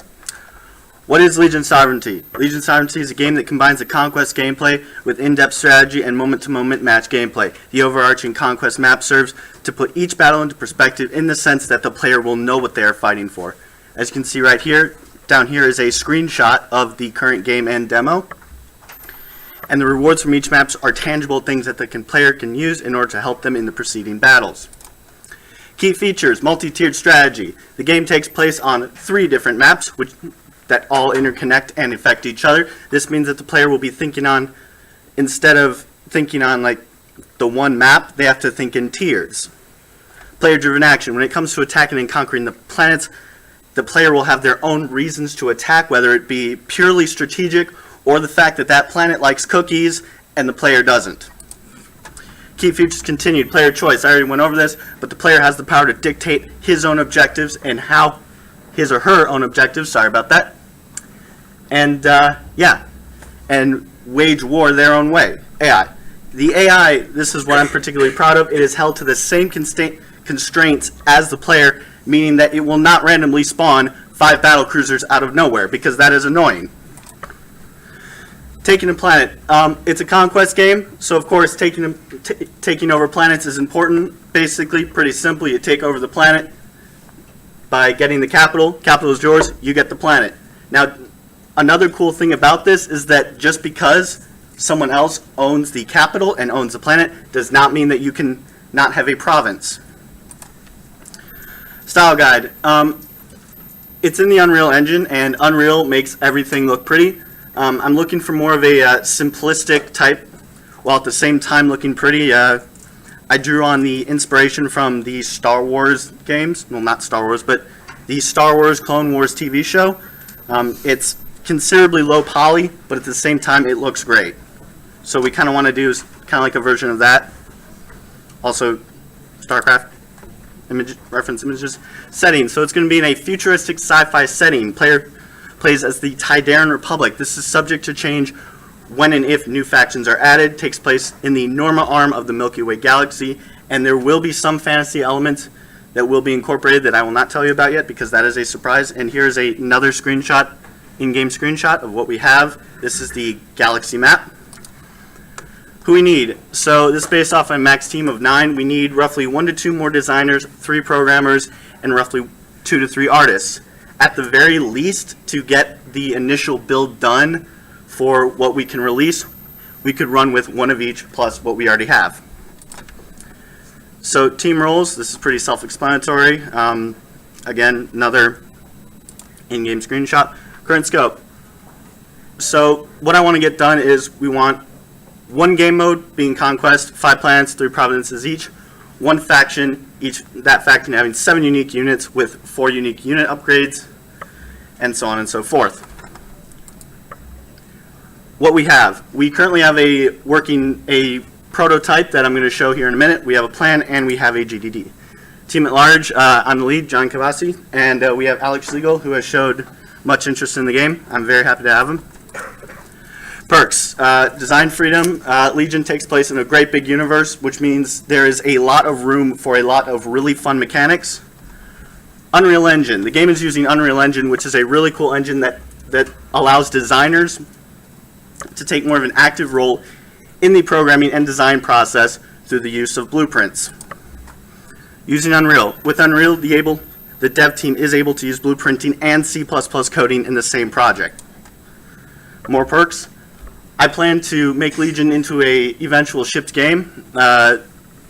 Speaker 3: What is Legion Sovereignty? Legion Sovereignty is a game that combines the conquest gameplay with in-depth strategy and moment-to-moment match gameplay. The overarching conquest map serves to put each battle into perspective in the sense that the player will know what they are fighting for. As you can see right here, down here is a screenshot of the current game and demo. And the rewards from each map are tangible things that the player can use in order to help them in the preceding battles. Key features, multi-tiered strategy. The game takes place on 3 different maps that all interconnect and affect each other. This means that the player will be thinking on, instead of thinking on like the one map, they have to think in tiers. Player-driven action. When it comes to attacking and conquering the planets, the player will have their own reasons to attack, whether it be purely strategic or the fact that that planet likes cookies and the player doesn't. Key features continued. Player choice. I already went over this, but the player has the power to dictate his own objectives and how his or her own objectives. Sorry about that. And and wage war their own way. AI. The AI, this is what I'm particularly proud of. It is held to the same constraints as the player, meaning that it will not randomly spawn 5 battle cruisers out of nowhere, because that is annoying. Taking a planet. It's a conquest game, so of course taking over planets is important. Basically, pretty simple. You take over the planet by getting the capital. Capital is yours. You get the planet. Now, another cool thing about this is that just because someone else owns the capital and owns the planet does not mean that you can not have a province. Style guide. It's in the Unreal Engine, and Unreal makes everything look pretty. I'm looking for more of a simplistic type, while at the same time looking pretty. I drew on the inspiration from the Star Wars games. Well, not Star Wars, but the Star Wars Clone Wars TV show. It's considerably low poly, but at the same time it looks great. So we kind of want to do kind of like a version of that. Also, StarCraft reference images. Setting. So it's going to be in a futuristic sci-fi setting. Player plays as the Trident Republic. This is subject to change when and if new factions are added. Takes place in the Norma arm of the Milky Way galaxy, and there will be some fantasy elements that will be incorporated that I will not tell you about yet because that is a surprise. And here's another in-game screenshot of what we have. This is the galaxy map. who we need. So this is based off a max team of 9. We need roughly 1 to 2 more designers, 3 programmers, and roughly 2 to 3 artists. At the very least, to get the initial build done for what we can release, we could run with 1 of each plus what we already have. So team roles, this is pretty self-explanatory. Again, another in-game screenshot. Current scope. So what I want to get done is we want 1 game mode being Conquest, 5 planets, 3 provinces each, 1 faction, that faction having 7 unique units with 4 unique unit upgrades, and so on and so forth. What we have. We currently have a prototype that I'm going to show here in a minute. We have a plan and we have a GDD. Team at large, I'm the lead, John Cavassi, and we have Alex Siegel, who has showed much interest in the game. I'm very happy to have him. Perks. Design freedom. Legion takes place in a great big universe, which means there is a lot of room for a lot of really fun mechanics. Unreal Engine. The game is using Unreal Engine, which is a really cool engine that allows designers to take more of an active role in the programming and design process through the use of blueprints. Using Unreal. With Unreal, the dev team is able to use blueprinting and C++ coding in the same project. More perks. I plan to make Legion into a eventual shipped game,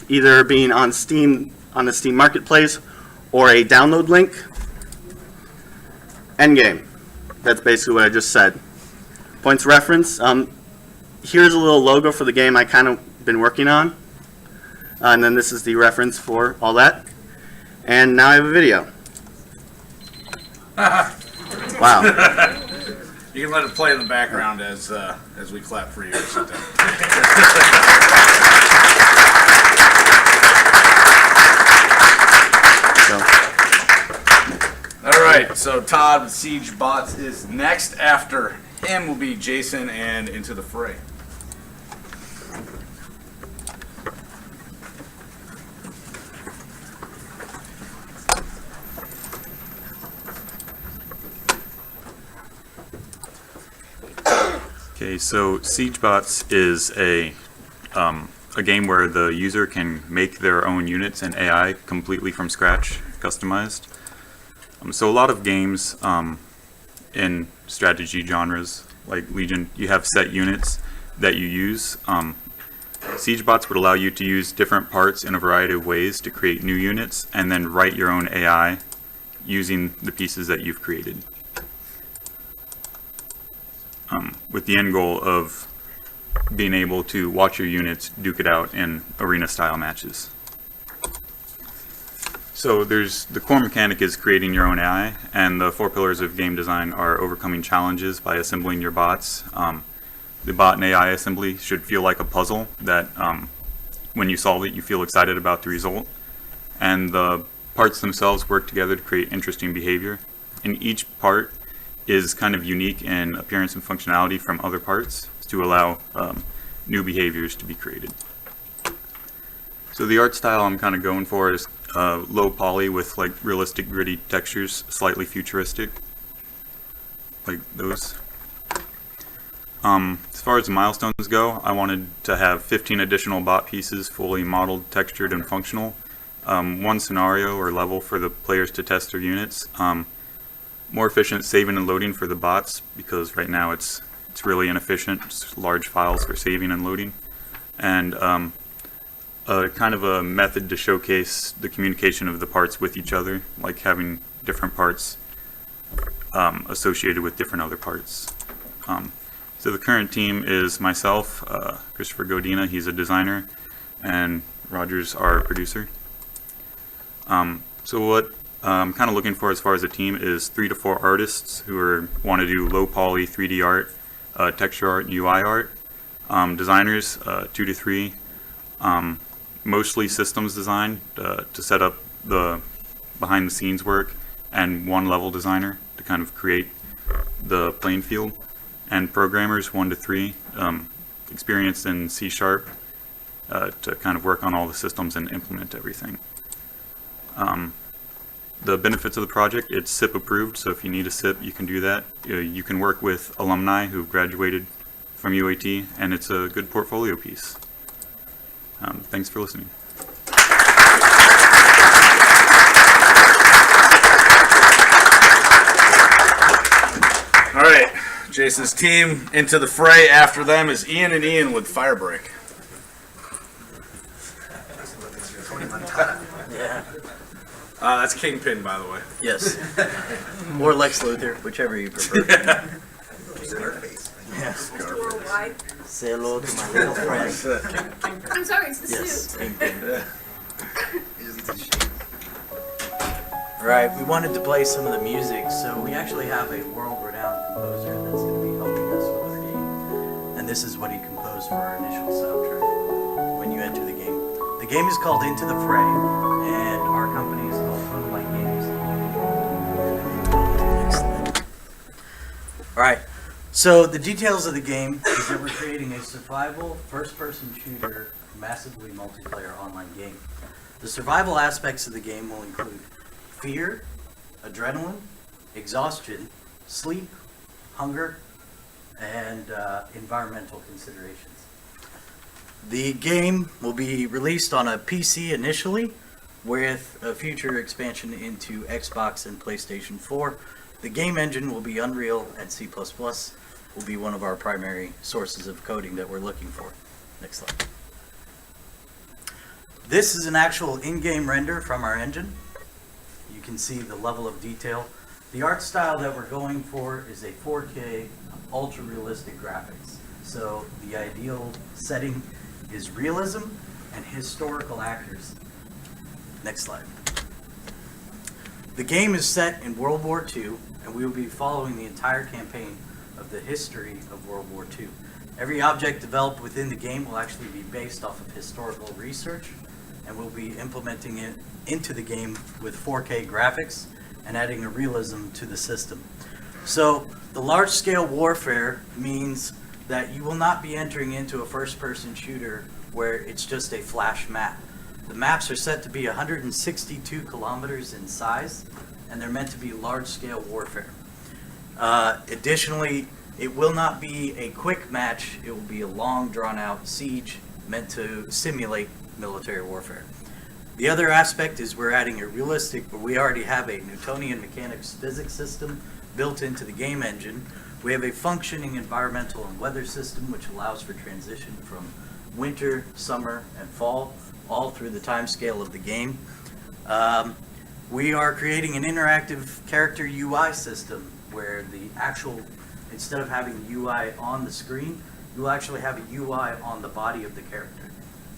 Speaker 3: either being on Steam, on the Steam Marketplace, or a download link. Endgame. That's basically what I just said. Points of reference. Here's a little logo for the game I kind of been working on. And then this is the reference for all that. And now I have a video. Wow.
Speaker 1: You can let it play in the background as we clap for you. All right, so Todd with Siege Bots is next. After him will be Jason and Into the Fray.
Speaker 17: Okay, so SiegeBots is a game where the user can make their own units and AI completely from scratch, customized. So a lot of games in strategy genres like Legion, you have set units that you use. SiegeBots would allow you to use different parts in a variety of ways to create new units and then write your own AI using the pieces that you've created. With the end goal of being able to watch your units duke it out in arena-style matches. So the core mechanic is creating your own AI, and the 4 pillars of game design are overcoming challenges by assembling your bots. The bot and AI assembly should feel like a puzzle that when you solve it, you feel excited about the result. And the parts themselves work together to create interesting behavior. And each part is kind of unique in appearance and functionality from other parts to allow new behaviors to be created. So the art style I'm kind of going for is low poly with like realistic gritty textures, slightly futuristic, like those. As far as the milestones go, I wanted to have 15 additional bot pieces fully modeled, textured, and functional. 1 scenario or level for the players to test their units. More efficient saving and loading for the bots, because right now it's really inefficient. It's large files for saving and loading. And kind of a method to showcase the communication of the parts with each other, like having different parts associated with different other parts. So the current team is myself, Christopher Godina, he's a designer, and Rogers, our producer. So what I'm kind of looking for as far as a team is 3 to 4 artists who want to do low poly 3D art, texture art, and UI art. Designers, 2 to 3. Mostly systems design to set up the behind the scenes work, and 1 level designer to kind of create the playing field. And programmers, 1 to 3, experienced in C# to kind of work on all the systems and implement everything. The benefits of the project, it's SIP approved, so if you need a SIP, you can do that. You can work with alumni who've graduated from UAT, and it's a good portfolio piece. Thanks for listening.
Speaker 1: All right, Jason's team into the fray. After them is Ian and Ian with Firebreak.
Speaker 18: Yeah.
Speaker 1: That's Kingpin, by the way.
Speaker 18: Yes. Or Lex Luthor, whichever you prefer. Yes. Say hello to my little friend.
Speaker 11: I'm sorry, it's the
Speaker 18: Yes,
Speaker 11: suit.
Speaker 18: Kingpin. Right, we wanted to play some of the music, so we actually have a world-renowned composer that's going to be helping us with our game. And this is what he composed for our initial soundtrack when you enter the game. The game is called Into the Fray, and our company is called Greenlight Games. Alright, so the details of the game is that we're creating a survival, first-person shooter, massively multiplayer online game. The survival aspects of the game will include fear, adrenaline, exhaustion, sleep, hunger, and environmental considerations. The game will be released on a PC initially, with a future expansion into Xbox and PlayStation 4. The game engine will be Unreal, and C++ will be one of our primary sources of coding that we're looking for. Next slide. This is an actual in-game render from our engine. You can see the level of detail. The art style that we're going for is a 4K ultra realistic graphics. So the ideal setting is realism and historical accuracy. Next slide. The game is set in World War II, and we will be following the entire campaign of the history of World War II. Every object developed within the game will actually be based off of historical research, and we'll be implementing it into the game with 4K graphics and adding a realism to the system. So the large-scale warfare means that you will not be entering into a first-person shooter where it's just a flash map. The maps are set to be 162 kilometers in size, and they're meant to be large-scale warfare. Additionally, it will not be a quick match. It will be a long, drawn-out siege meant to simulate military warfare. The other aspect is we're adding a realistic, but we already have a Newtonian mechanics physics system built into the game engine. We have a functioning environmental and weather system which allows for transition from winter, summer, and fall, all through the time scale of the game. We are creating an interactive character UI system where the actual, instead of having UI on the screen, you'll actually have a UI on the body of the character.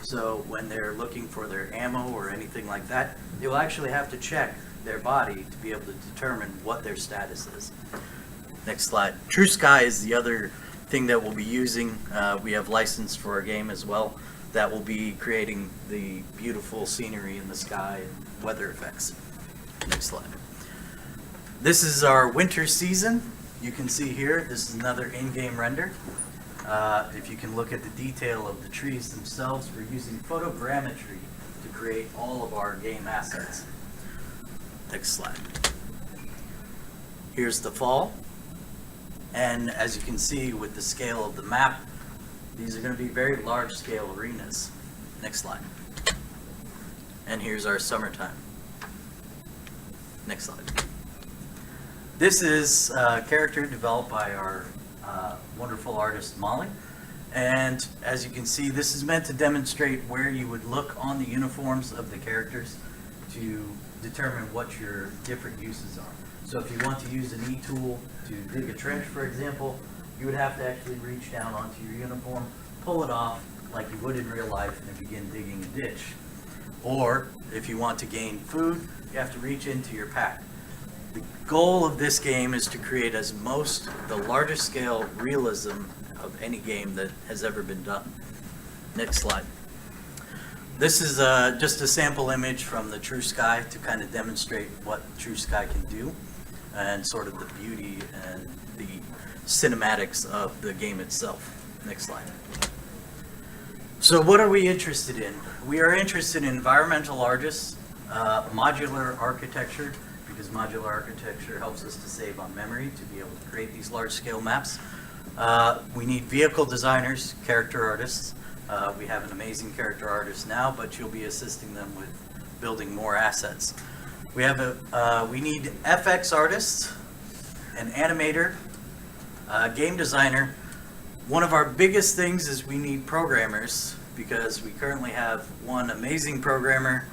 Speaker 18: So when they're looking for their ammo or anything like that, they will actually have to check their body to be able to determine what their status is. Next slide. True Sky is the other thing that we'll be using. We have licensed for our game as well that will be creating the beautiful scenery in the sky and weather effects. Next slide. This is our winter season. You can see here, this is another in-game render. If you can look at the detail of the trees themselves, we're using photogrammetry to create all of our game assets. Next slide. Here's the fall. And as you can see with the scale of the map, these are going to be very large scale arenas. Next slide. And here's our summertime. Next slide. This is a character developed by our wonderful artist Molly. And as you can see, this is meant to demonstrate where you would look on the uniforms of the characters to determine what your different uses are. So if you want to use an E-tool to dig a trench, for example, you would have to actually reach down onto your uniform, pull it off like you would in real life, and begin digging a ditch. Or if you want to gain food, you have to reach into your pack. The goal of this game is to create the largest scale realism of any game that has ever been done. Next slide. This is just a sample image from the True Sky to kind of demonstrate what True Sky can do and sort of the beauty and the cinematics of the game itself. Next slide. So what are we interested in? We are interested in environmental artists, modular architecture, because modular architecture helps us to save on memory to be able to create these large-scale maps. We need vehicle designers, character artists, We have an amazing character artist now, but you'll be assisting them with building more assets. We need FX artists, an animator, a game designer. One of our biggest things is we need programmers, because we currently have one amazing programmer,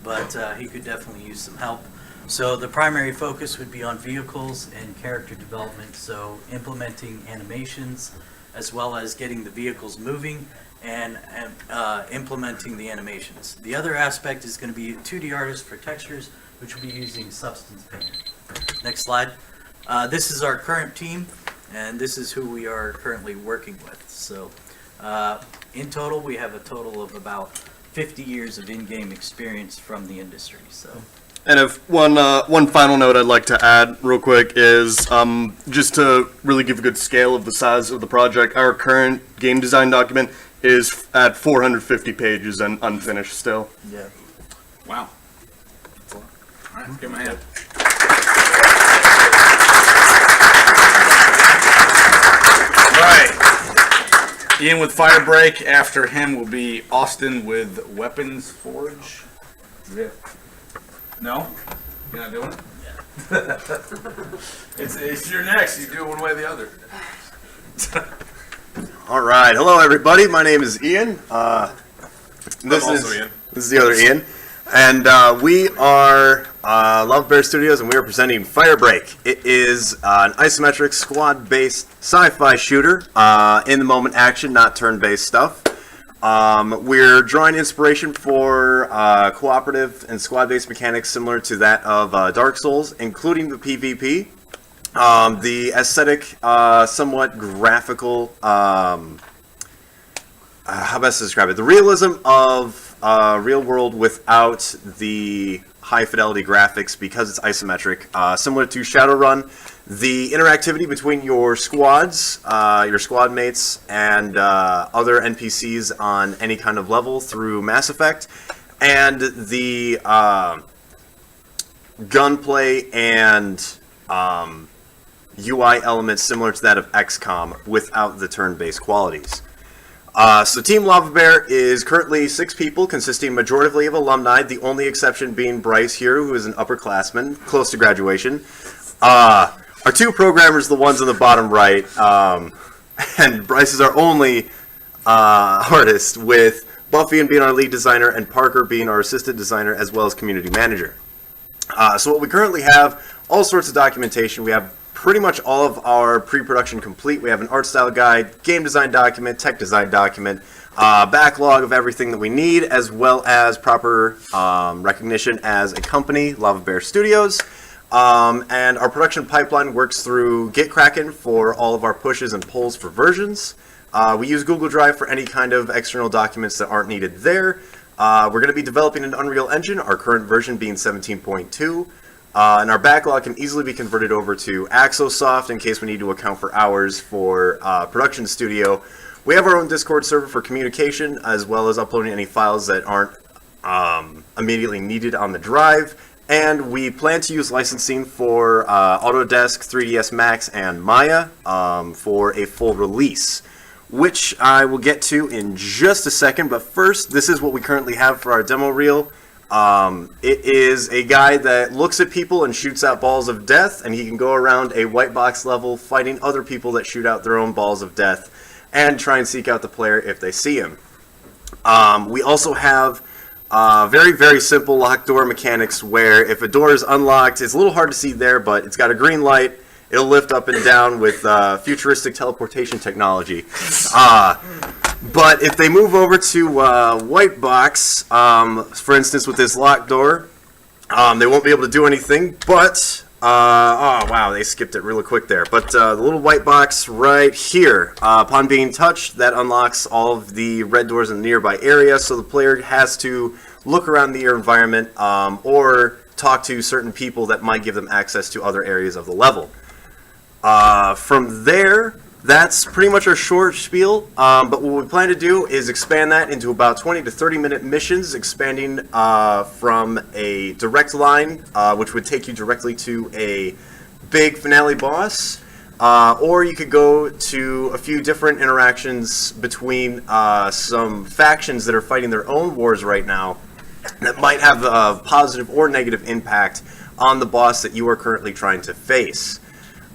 Speaker 18: but he could definitely use some help. So the primary focus would be on vehicles and character development, so implementing animations as well as getting the vehicles moving and implementing the animations. The other aspect is going to be 2D artists for textures, which will be using Substance Painter. Next slide. This is our current team, and this is who we are currently working with. So in total, we have a total of about 50 years of in-game experience from the industry. So.
Speaker 19: And if one final note I'd like to add real quick is just to really give a good scale of the size of the project, our current game design document is at 450 pages and unfinished still.
Speaker 18: Yeah.
Speaker 1: Wow. All right, let's give my hand. All right. Ian with Firebreak. After him will be Austin with Weapons Forge. Yeah. No? You're not doing it? Yeah. it's your next. You do it one way or the other.
Speaker 20: All right. Hello, everybody. My name is Ian. This is the other Ian. And we are Love Bear Studios, and we are presenting Firebreak. It is an isometric squad-based sci-fi shooter, in the moment action, not turn-based stuff. We're drawing inspiration for cooperative and squad-based mechanics similar to that of Dark Souls, including the PvP. The aesthetic, somewhat graphical, how best to describe it? The realism of real world without the high-fidelity graphics because it's isometric, similar to Shadowrun. The interactivity between your squads, your squad mates, and other NPCs on any kind of level through Mass Effect, and the gunplay and UI elements similar to that of XCOM without the turn-based qualities. So Team Lava Bear is currently 6 people, consisting majoritively of alumni, the only exception being Bryce here, who is an upperclassman, close to graduation. Our 2 programmers, the ones on the bottom right, and Bryce is our only artist, with Buffy being our lead designer and Parker being our assistant designer as well as community manager. So what we currently have, all sorts of documentation. We have pretty much all of our pre-production complete. We have an art style guide, game design document, tech design document, backlog of everything that we need, as well as proper recognition as a company, Lava Bear Studios. And our production pipeline works through Gitkraken for all of our pushes and pulls for versions. We use Google Drive for any kind of external documents that aren't needed there. We're going to be developing an Unreal Engine, our current version being 17.2. And our backlog can easily be converted over to Axosoft in case we need to account for hours for production studio. We have our own Discord server for communication, as well as uploading any files that aren't immediately needed on the drive. And we plan to use licensing for Autodesk, 3ds Max, and Maya for a full release, which I will get to in just a second. But first, this is what we currently have for our demo reel. It is a guy that looks at people and shoots out balls of death, and he can go around a white box level fighting other people that shoot out their own balls of death and try and seek out the player if they see him. We also have very, very simple lock door mechanics where if a door is unlocked, it's a little hard to see there, but it's got a green light. It'll lift up and down with futuristic teleportation technology. But if they move over to white box, for instance with this locked door, they won't be able to do anything, but, oh wow, they skipped it really quick there. But the little white box right here, upon being touched, that unlocks all of the red doors in the nearby area, so the player has to look around the environment or talk to certain people that might give them access to other areas of the level. From there, that's pretty much our short spiel, but what we plan to do is expand that into about 20 to 30 minute missions, expanding from a direct line, which would take you directly to a big finale boss, Or you could go to a few different interactions between some factions that are fighting their own wars right now that might have a positive or negative impact on the boss that you are currently trying to face.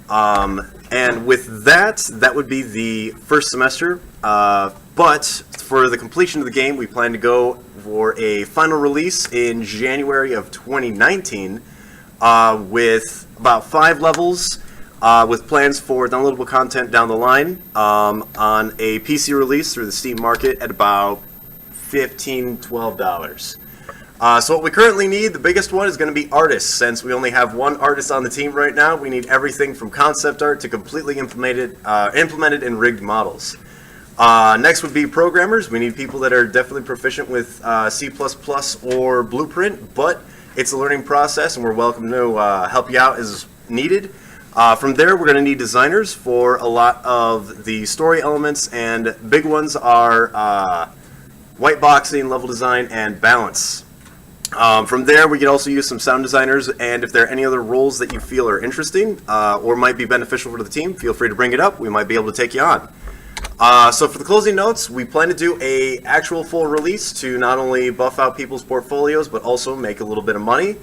Speaker 20: And with that, that would be the first semester. But for the completion of the game, we plan to go for a final release in January of 2019 with about 5 levels, with plans for downloadable content down the line on a PC release through the Steam market at about $15, $12. So what we currently need, the biggest one, is going to be artists. Since we only have 1 artist on the team right now, we need everything from concept art to completely implemented and rigged models. Next would be programmers. We need people that are definitely proficient with C++ or Blueprint, but it's a learning process, and we're welcome to help you out as needed. From there, we're going to need designers for a lot of the story elements, and big ones are white boxing, level design, and balance. From there, we could also use some sound designers, and if there are any other roles that you feel are interesting or might be beneficial for the team, feel free to bring it up. We might be able to take you on. So for the closing notes, we plan to do a actual full release to not only buff out people's portfolios, but also make a little bit of money.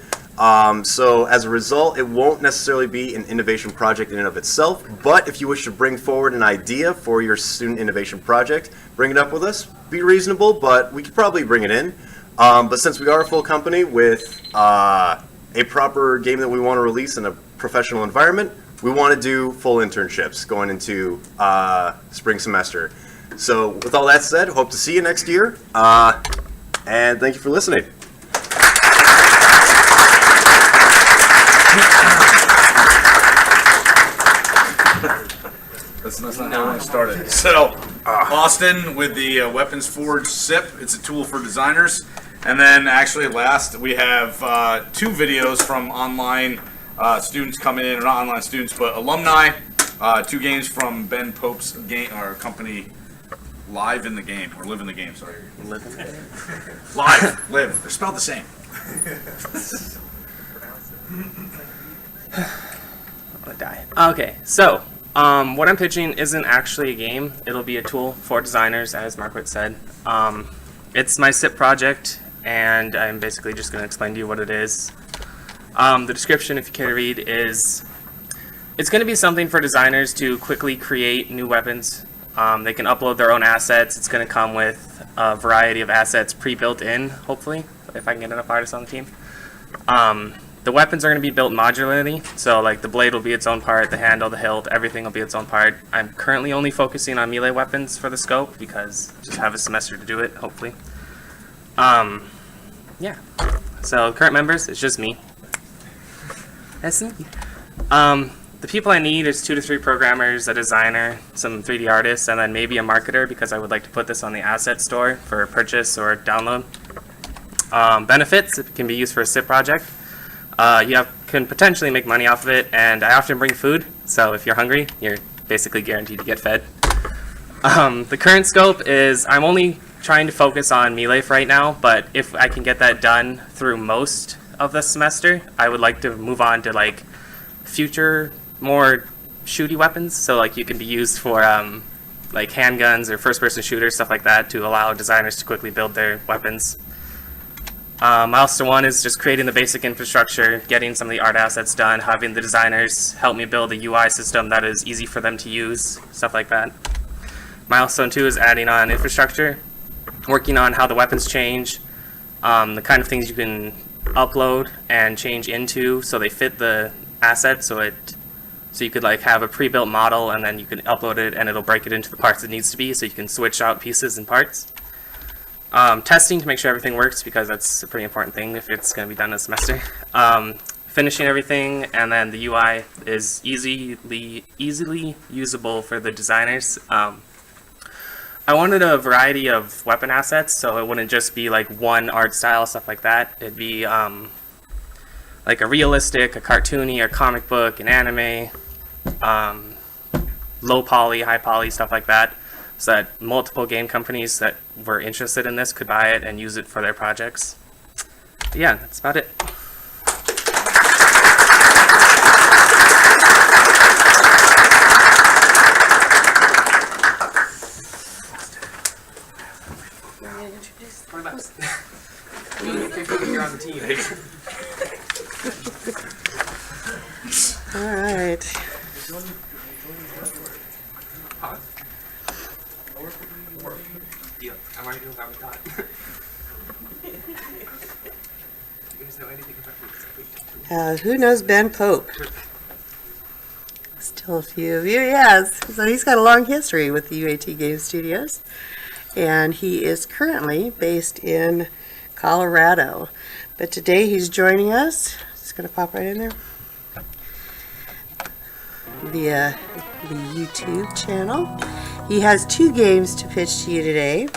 Speaker 20: So as a result, it won't necessarily be an innovation project in and of itself, but if you wish to bring forward an idea for your student innovation project, bring it up with us. Be reasonable, but we could probably bring it in. But since we are a full company with a proper game that we want to release in a professional environment, we want to do full internships going into spring semester. So with all that said, hope to see you next year, and thank you for listening.
Speaker 1: That's not how I started. So, Austin with the Weapons Forge SIP. It's a tool for designers. And then actually last, we have 2 videos from online students coming in, or not online students, but alumni. 2 games from Ben Pope's game or company, Live in the Game, or Live in the Game, sorry. Live in the Game. Live, live. They're spelled the same.
Speaker 21: Okay, so what I'm pitching isn't actually a game. It'll be a tool for designers, as Margaret said. It's my SIP project, and I'm basically just going to explain to you what it is. The description, if you care to read, is it's going to be something for designers to quickly create new weapons. They can upload their own assets. It's going to come with a variety of assets pre-built in, hopefully, if I can get enough artists on the team. The weapons are going to be built modularly, so like the blade will be its own part, the handle, the hilt, everything will be its own part. I'm currently only focusing on melee weapons for the scope because I just have a semester to do it, hopefully. Yeah. So current members, it's just me. That's me. The people I need is 2 to 3 programmers, a designer, some 3D artists, and then maybe a marketer because I would like to put this on the asset store for purchase or download. Benefits, it can be used for a SIP project. You can potentially make money off of it, and I often bring food, so if you're hungry, you're basically guaranteed to get fed. The current scope is I'm only trying to focus on melee for right now, but if I can get that done through most of the semester, I would like to move on to like future, more shooty weapons, so like you can be used for like handguns or first-person shooters, stuff like that, to allow designers to quickly build their weapons. Milestone 1 is just creating the basic infrastructure, getting some of the art assets done, having the designers help me build a UI system that is easy for them to use, stuff like that. Milestone 2 is adding on infrastructure, working on how the weapons change, the kind of things you can upload and change into so they fit the asset, so you could like have a pre-built model and then you can upload it and it'll break it into the parts it needs to be, so you can switch out pieces and parts. Testing to make sure everything works, because that's a pretty important thing if it's going to be done this semester. Finishing everything, and then the UI is easily usable for the designers. I wanted a variety of weapon assets, so it wouldn't just be like one art style, stuff like that. It'd be like a realistic, a cartoony, a comic book, an anime, low poly, high poly, stuff like that, so that multiple game companies that were interested in this could buy it and use it for their projects. But yeah, that's about it.
Speaker 6: team.
Speaker 4: All right.
Speaker 6: Yeah, I'm already doing that with God. You guys know anything about me?
Speaker 4: Who knows Ben Pope? Still a few of you, yes. So he's got a long history with the UAT Game Studios. And he is currently based in Colorado. But today he's joining us. Just going to pop right in there. Via the YouTube channel. He has 2 games to pitch to you today.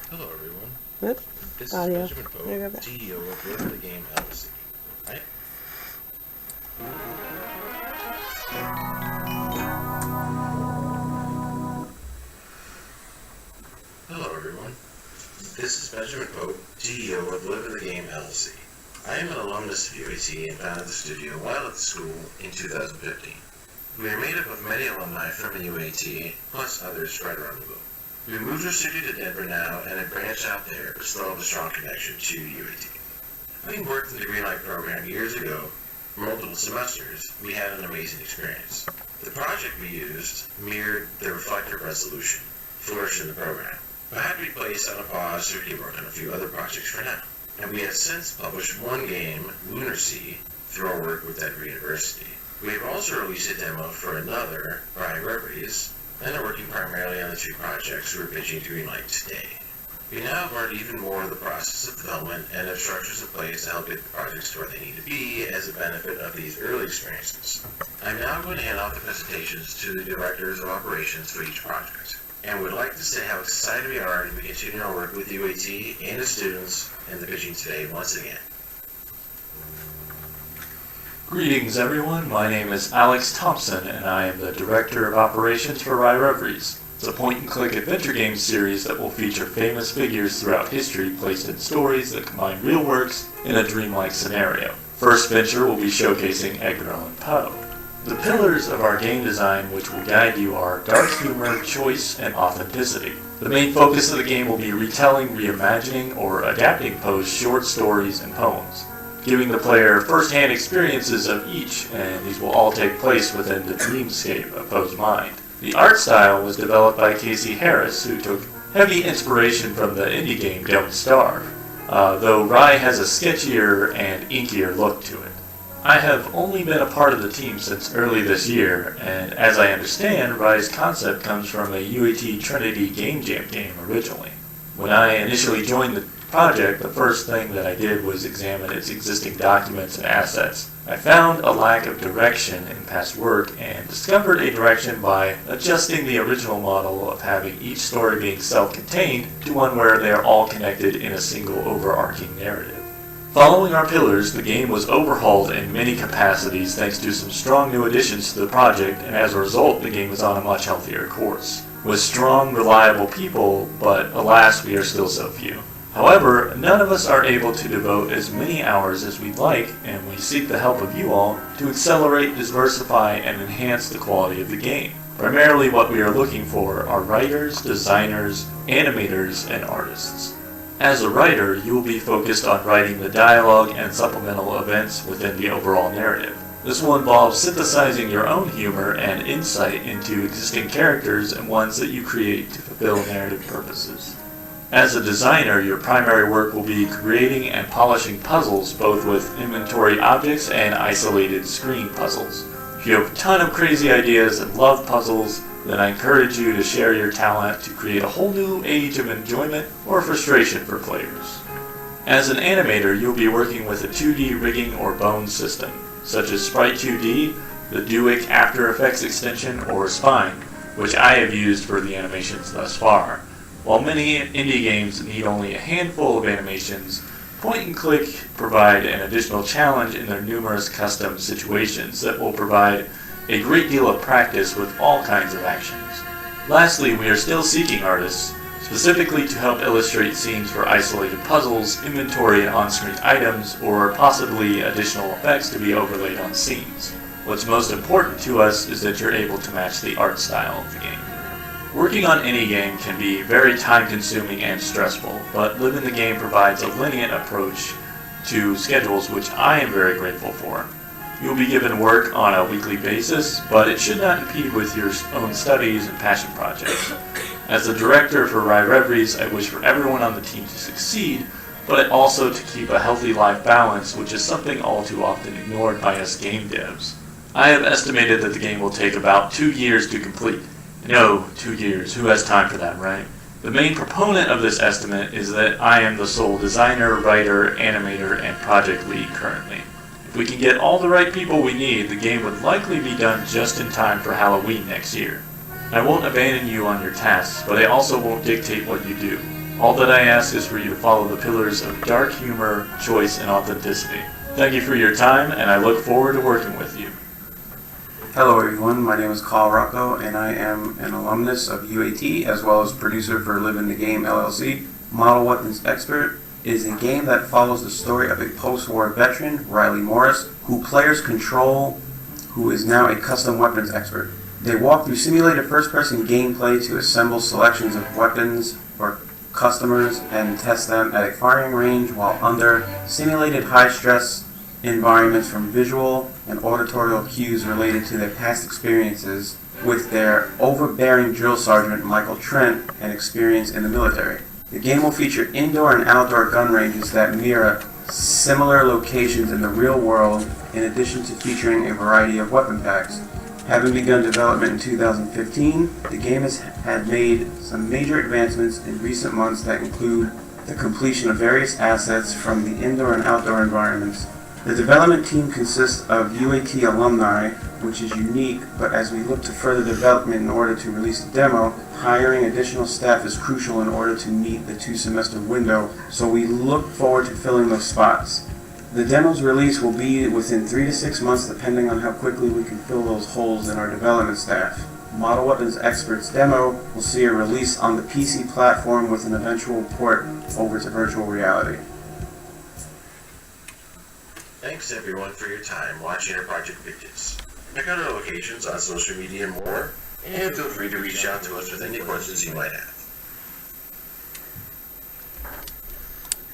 Speaker 22: Hello, everyone.
Speaker 4: Whoop.
Speaker 22: This
Speaker 4: Audio.
Speaker 22: is Benjamin
Speaker 4: There you
Speaker 22: Pope,
Speaker 4: go.
Speaker 22: CEO of Live the Game LLC. Right? Hello, everyone. This is Benjamin Pope, CEO of Live the Game LLC. I am an alumnus of UAT and founded the studio while at the school in 2015. We are made up of many alumni from the UAT, plus others right around the globe. We moved our studio to Denver now and have branched out there, but still have a strong connection to UAT. Having worked in the Greenlight program years ago, for multiple semesters, we had an amazing experience. The project we used mirrored the reflective resolution, flourished in the program, but had to be placed on a pause so we could work on a few other projects for now. And we have since published one game, Lunar Sea, through our work with Denver University. We have also released a demo for another, Rye Reveries, and are working primarily on the 2 projects we're pitching to Greenlight today. We now have learned even more of the process of development and have structures in place to help get the projects to where they need to be as a benefit of these early experiences. I'm now going to hand off the presentations to the directors of operations for each project, and would like to say how excited we are to be continuing our work with UAT and the students in the pitching today once again.
Speaker 23: Greetings everyone, my name is Alex Thompson and I am the Director of Operations for Rye Reveries. It's a point-and-click adventure game series that will feature famous figures throughout history placed in stories that combine real works in a dreamlike scenario. First venture will be showcasing Edgar Allan Poe. The pillars of our game design which will guide you are dark humor, choice, and authenticity. The main focus of the game will be retelling, reimagining, or adapting Poe's short stories and poems, giving the player first-hand experiences of each, and these will all take place within the dreamscape of Poe's mind. The art style was developed by Casey Harris, who took heavy inspiration from the indie game Don't Starve, though Rye has a sketchier and inkier look to it. I have only been a part of the team since early this year, and as I understand, Rye's concept comes from a UAT Trinity Game Jam game originally. When I initially joined the project, the first thing that I did was examine its existing documents and assets. I found a lack of direction in past work and discovered a direction by adjusting the original model of having each story being self-contained to one where they are all connected in a single overarching narrative. Following our pillars, the game was overhauled in many capacities thanks to some strong new additions to the project, and as a result, the game is on a much healthier course. With strong, reliable people, but alas, we are still so few. However, none of us are able to devote as many hours as we'd like, and we seek the help of you all to accelerate, diversify, and enhance the quality of the game. Primarily what we are looking for are writers, designers, animators, and artists. As a writer, you will be focused on writing the dialogue and supplemental events within the overall narrative. This will involve synthesizing your own humor and insight into existing characters and ones that you create to fulfill narrative purposes. As a designer, your primary work will be creating and polishing puzzles, both with inventory objects and isolated screen puzzles. If you have a ton of crazy ideas and love puzzles, then I encourage you to share your talent to create a whole new age of enjoyment or frustration for players. As an animator, you'll be working with a 2D rigging or bone system, such as Sprite 2D, the Duic After Effects extension, or Spine, which I have used for the animations thus far. While many indie games need only a handful of animations, Point and Click provide an additional challenge in their numerous custom situations that will provide a great deal of practice with all kinds of actions. Lastly, we are still seeking artists, specifically to help illustrate scenes for isolated puzzles, inventory and on-screen items, or possibly additional effects to be overlaid on scenes. What's most important to us is that you're able to match the art style of the game. Working on any game can be very time-consuming and stressful, but Live in the Game provides a lenient approach to schedules, which I am very grateful for. You'll be given work on a weekly basis, but it should not impede with your own studies and passion projects. As the director for Rye Reveries, I wish for everyone on the team to succeed, but also to keep a healthy life balance, which is something all too often ignored by us game devs. I have estimated that the game will take about 2 years to complete. No, 2 years. Who has time for that, right? The main proponent of this estimate is that I am the sole designer, writer, animator, and project lead currently. If we can get all the right people we need, the game would likely be done just in time for Halloween next year. I won't abandon you on your tasks, but I also won't dictate what you do. All that I ask is for you to follow the pillars of dark humor, choice, and authenticity. Thank you for your time, and I look forward to working with you.
Speaker 8: Hello everyone, my name is Carl Rocco and I am an alumnus of UAT as well as producer for Live in the Game LLC. Model Weapons Expert is a game that follows the story of a post-war veteran, Riley Morris, who players control, who is now a custom weapons expert. They walk through simulated first-person gameplay to assemble selections of weapons for customers and test them at a firing range while under simulated high-stress environments from visual and auditorial cues related to their past experiences with their overbearing drill sergeant Michael Trent and experience in the military. The game will feature indoor and outdoor gun ranges that mirror similar locations in the real world, in addition to featuring a variety of weapon packs. Having begun development in 2015, the game has had made some major advancements in recent months that include the completion of various assets from the indoor and outdoor environments. The development team consists of UAT alumni, which is unique, but as we look to further development in order to release the demo, hiring additional staff is crucial in order to meet the 2-semester window, so we look forward to filling those spots. The demo's release will be within 3 to 6 months depending on how quickly we can fill those holes in our development staff. Model Weapons Expert's demo will see a release on the PC platform with an eventual port over to virtual reality.
Speaker 22: Thanks everyone for your time watching our project videos. Check out our locations on social media and more, and feel free to reach out to us with any questions you might have.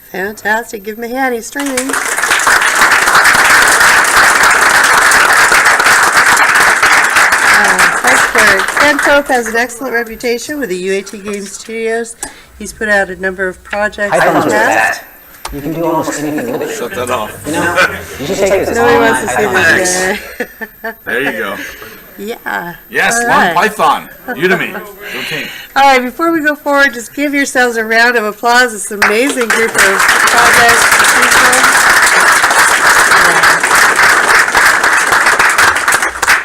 Speaker 4: Fantastic. Give him a hand. He's streaming. Ken Pope has an excellent reputation with the UAT Game Studios. He's put out a number of projects in the past.
Speaker 9: You can do almost anything with it.
Speaker 1: Shut that off.
Speaker 9: You know, you should take this
Speaker 4: Nobody
Speaker 9: online
Speaker 4: wants to see this guy.
Speaker 1: There you go.
Speaker 4: Yeah.
Speaker 1: Yes,
Speaker 4: All
Speaker 1: learn
Speaker 4: right.
Speaker 1: Python. Udemy. Okay.
Speaker 4: All right, before we go forward, just give yourselves a round of applause. It's an amazing group of projects to choose from.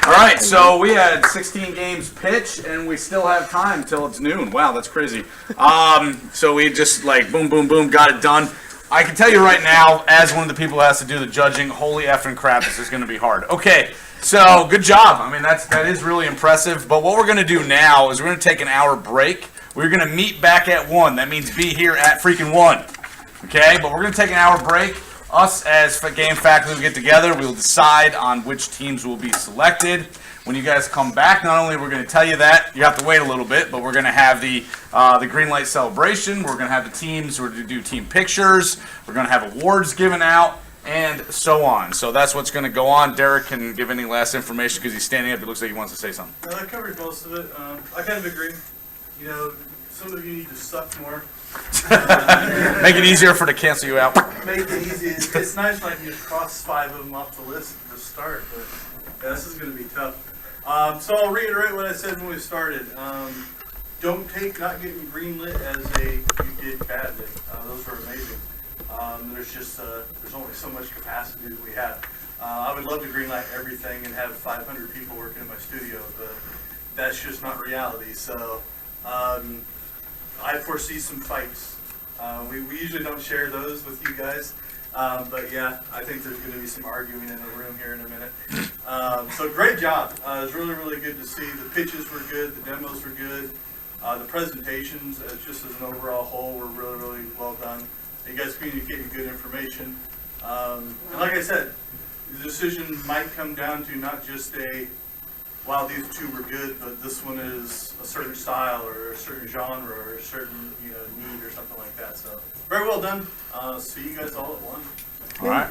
Speaker 1: All right, so we had 16 games pitched, and we still have time till it's noon. Wow, that's crazy. So we just like boom, boom, boom, got it done. I can tell you right now, as one of the people who has to do the judging, holy effing crap, this is going to be hard. Okay, so good job. I mean, that is really impressive. But what we're going to do now is we're going to take an hour break. We're going to meet back at 1. That means be here at freaking 1. Okay, but we're going to take an hour break. Us as game faculty will get together. We'll decide on which teams will be selected. When you guys come back, not only we're going to tell you that, you have to wait a little bit, but we're going to have the Greenlight celebration. We're going to have the teams. We're going to do team pictures. We're going to have awards given out, and so on. So that's what's going to go on. Derek can give any last information because he's standing up. It looks like he wants to say something.
Speaker 2: No, I covered most of it. I kind of agree. You know, some of you need to suck more.
Speaker 1: Make it easier for to cancel you out.
Speaker 2: Make it easy. It's nice when I can just cross 5 of them off the list to start, but yeah, this is going to be tough. So I'll reiterate what I said when we started. Don't take not getting greenlit as you did badly. Those were amazing. There's only so much capacity that we have. I would love to greenlight everything and have 500 people working in my studio, but that's just not reality. So I foresee some fights. We usually don't share those with you guys. But yeah, I think there's going to be some arguing in the room here in a minute. So great job. It was really, really good to see. The pitches were good. The demos were good. The presentations, just as an overall whole, were really, really well done. You guys communicated good information. And like I said, the decision might come down to not just a wow, these two were good, but this one is a certain style or a certain genre or a certain need or something like that. So very well done. See you guys all at 1.
Speaker 1: All right.